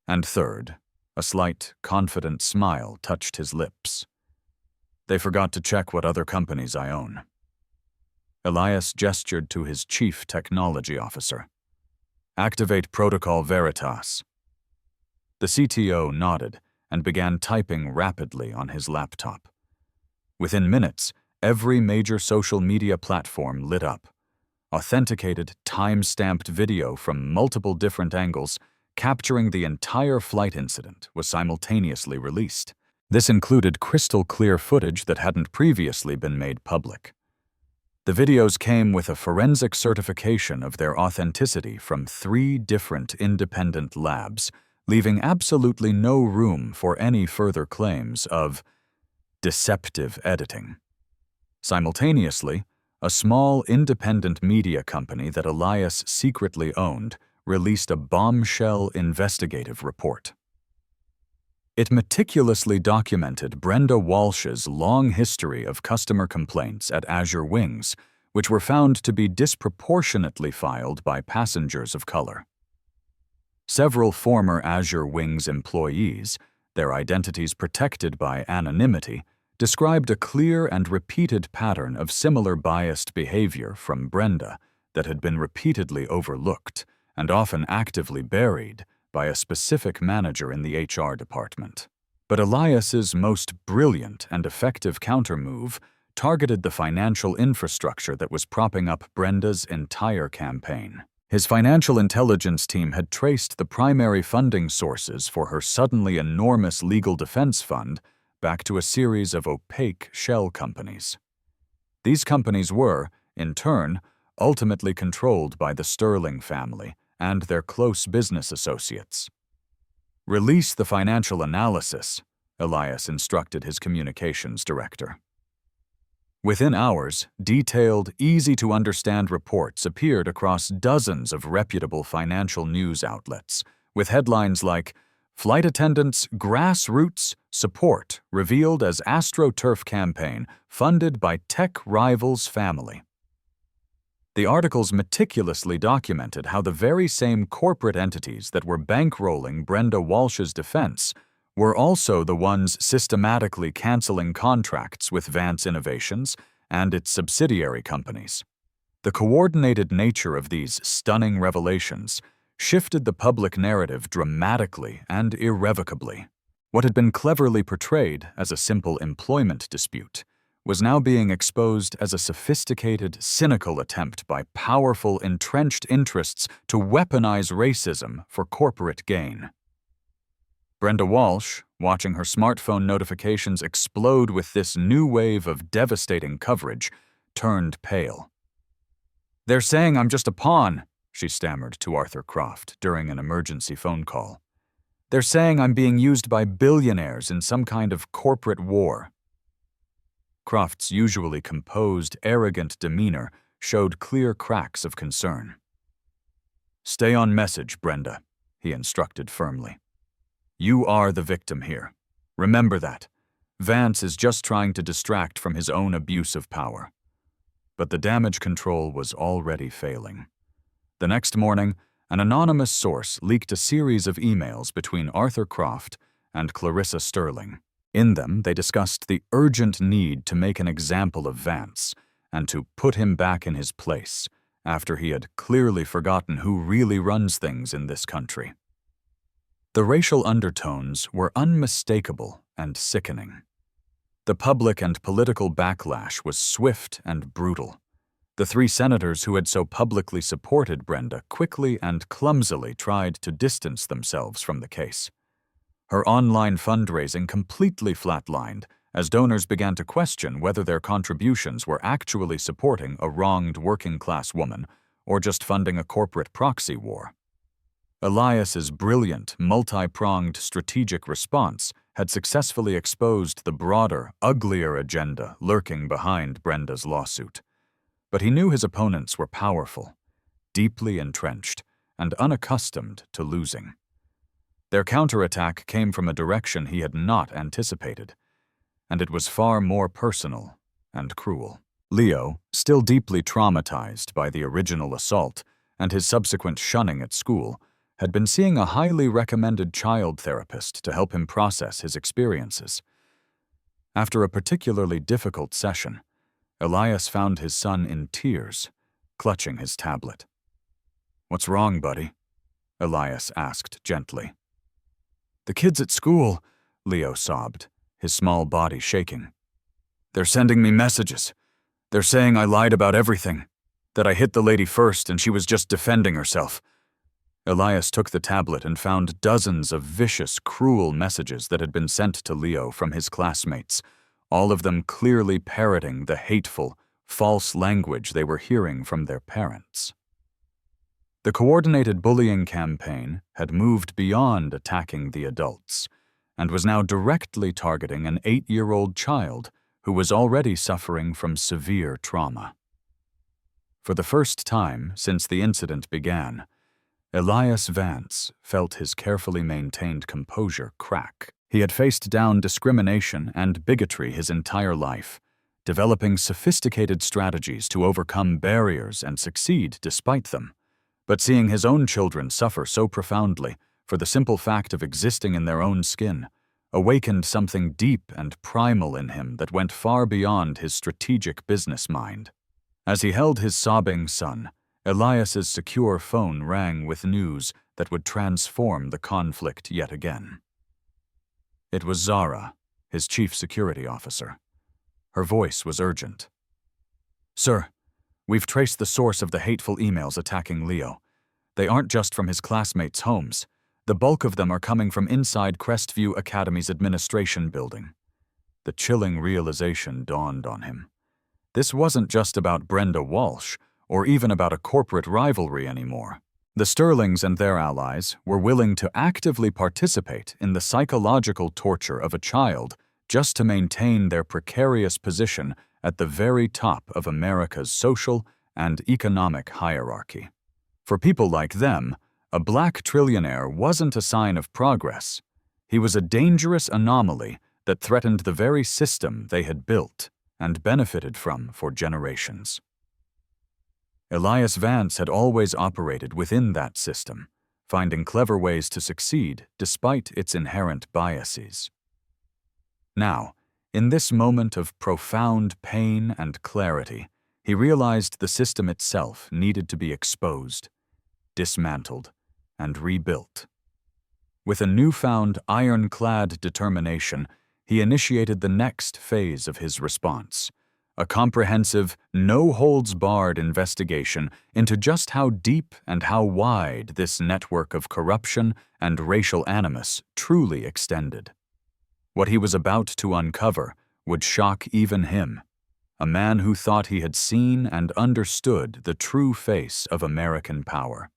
And third," a slight, confident smile touched his lips, "they forgot to check what other companies I own." Elias gestured to his chief technology officer. "Activate Protocol Veritas." The CTO nodded and began typing rapidly on his laptop. Within minutes, every major social media platform lit up. Authenticated, time-stamped video from multiple different angles capturing the entire flight incident was simultaneously released. This included crystal-clear footage that hadn't previously been made public. The videos came with a forensic certification of their authenticity from 3 different independent labs, leaving absolutely no room for any further claims of deceptive editing. Simultaneously, a small independent media company that Elias secretly owned released a bombshell investigative report. It meticulously documented Brenda Walsh's long history of customer complaints at Azure Wings, which were found to be disproportionately filed by passengers of color. Several former Azure Wings employees, their identities protected by anonymity, described a clear and repeated pattern of similar biased behavior from Brenda that had been repeatedly overlooked and often actively buried by a specific manager in the HR department. But Elias's most brilliant and effective countermove targeted the financial infrastructure that was propping up Brenda's entire campaign. His financial intelligence team had traced the primary funding sources for her suddenly enormous legal defense fund back to a series of opaque shell companies. These companies were, in turn, ultimately controlled by the Sterling family and their close business associates. "Release the financial analysis," Elias instructed his communications director. Within hours, detailed, easy-to-understand reports appeared across dozens of reputable financial news outlets, with headlines like, "Flight Attendants' Grassroots Support Revealed as AstroTurf Campaign Funded by Tech Rivals Family." The articles meticulously documented how the very same corporate entities that were bankrolling Brenda Walsh's defense were also the ones systematically canceling contracts with Vance Innovations and its subsidiary companies. The coordinated nature of these stunning revelations shifted the public narrative dramatically and irrevocably. What had been cleverly portrayed as a simple employment dispute was now being exposed as a sophisticated, cynical attempt by powerful, entrenched interests to weaponize racism for corporate gain. Brenda Walsh, watching her smartphone notifications explode with this new wave of devastating coverage, turned pale. "They're saying I'm just a pawn," she stammered to Arthur Croft during an emergency phone call. "They're saying I'm being used by billionaires in some kind of corporate war." Croft's usually composed, arrogant demeanor showed clear cracks of concern. "Stay on message, Brenda," he instructed firmly. "You are the victim here. Remember that. Vance is just trying to distract from his own abuse of power." But the damage control was already failing. The next morning, an anonymous source leaked a series of emails between Arthur Croft and Clarissa Sterling. In them, they discussed the urgent need to make an example of Vance and to put him back in his place after he had clearly forgotten who really runs things in this country. The racial undertones were unmistakable and sickening. The public and political backlash was swift and brutal. The 3 senators who had so publicly supported Brenda quickly and clumsily tried to distance themselves from the case. Her online fundraising completely flatlined as donors began to question whether their contributions were actually supporting a wronged working-class woman or just funding a corporate proxy war. Elias's brilliant, multi-pronged strategic response had successfully exposed the broader, uglier agenda lurking behind Brenda's lawsuit. But he knew his opponents were powerful, deeply entrenched, and unaccustomed to losing. Their counterattack came from a direction he had not anticipated, and it was far more personal and cruel. Leo, still deeply traumatized by the original assault and his subsequent shunning at school, had been seeing a highly recommended child therapist to help him process his experiences. After a particularly difficult session, Elias found his son in tears, clutching his tablet. "What's wrong, buddy?" Elias asked gently. "The kids at school," Leo sobbed, his small body shaking. "They're sending me messages. They're saying I lied about everything, that I hit the lady first and she was just defending herself." Elias took the tablet and found dozens of vicious, cruel messages that had been sent to Leo from his classmates, all of them clearly parroting the hateful, false language they were hearing from their parents. The coordinated bullying campaign had moved beyond attacking the adults and was now directly targeting an 8-year-old child who was already suffering from severe trauma. For the first time since the incident began, Elias Vance felt his carefully maintained composure crack. He had faced down discrimination and bigotry his entire life, developing sophisticated strategies to overcome barriers and succeed despite them. But seeing his own children suffer so profoundly for the simple fact of existing in their own skin awakened something deep and primal in him that went far beyond his strategic business mind. As he held his sobbing son, Elias's secure phone rang with news that would transform the conflict yet again. It was Zara, his chief security officer. Her voice was urgent. "Sir, we've traced the source of the hateful emails attacking Leo. They aren't just from his classmates' homes. The bulk of them are coming from inside Crestview Academy's administration building." The chilling realization dawned on him. This wasn't just about Brenda Walsh, or even about a corporate rivalry anymore. The Sterlings and their allies were willing to actively participate in the psychological torture of a child just to maintain their precarious position at the very top of America's social and economic hierarchy. For people like them, a black trillionaire wasn't a sign of progress. He was a dangerous anomaly that threatened the very system they had built and benefited from for generations. Elias Vance had always operated within that system, finding clever ways to succeed despite its inherent biases. Now, in this moment of profound pain and clarity, he realized the system itself needed to be exposed, dismantled, and rebuilt. With a newfound ironclad determination, he initiated the next phase of his response, a comprehensive, no-holds-barred investigation into just how deep and how wide this network of corruption and racial animus truly extended. What he was about to uncover would shock even him, a man who thought he had seen and understood the true face of American power.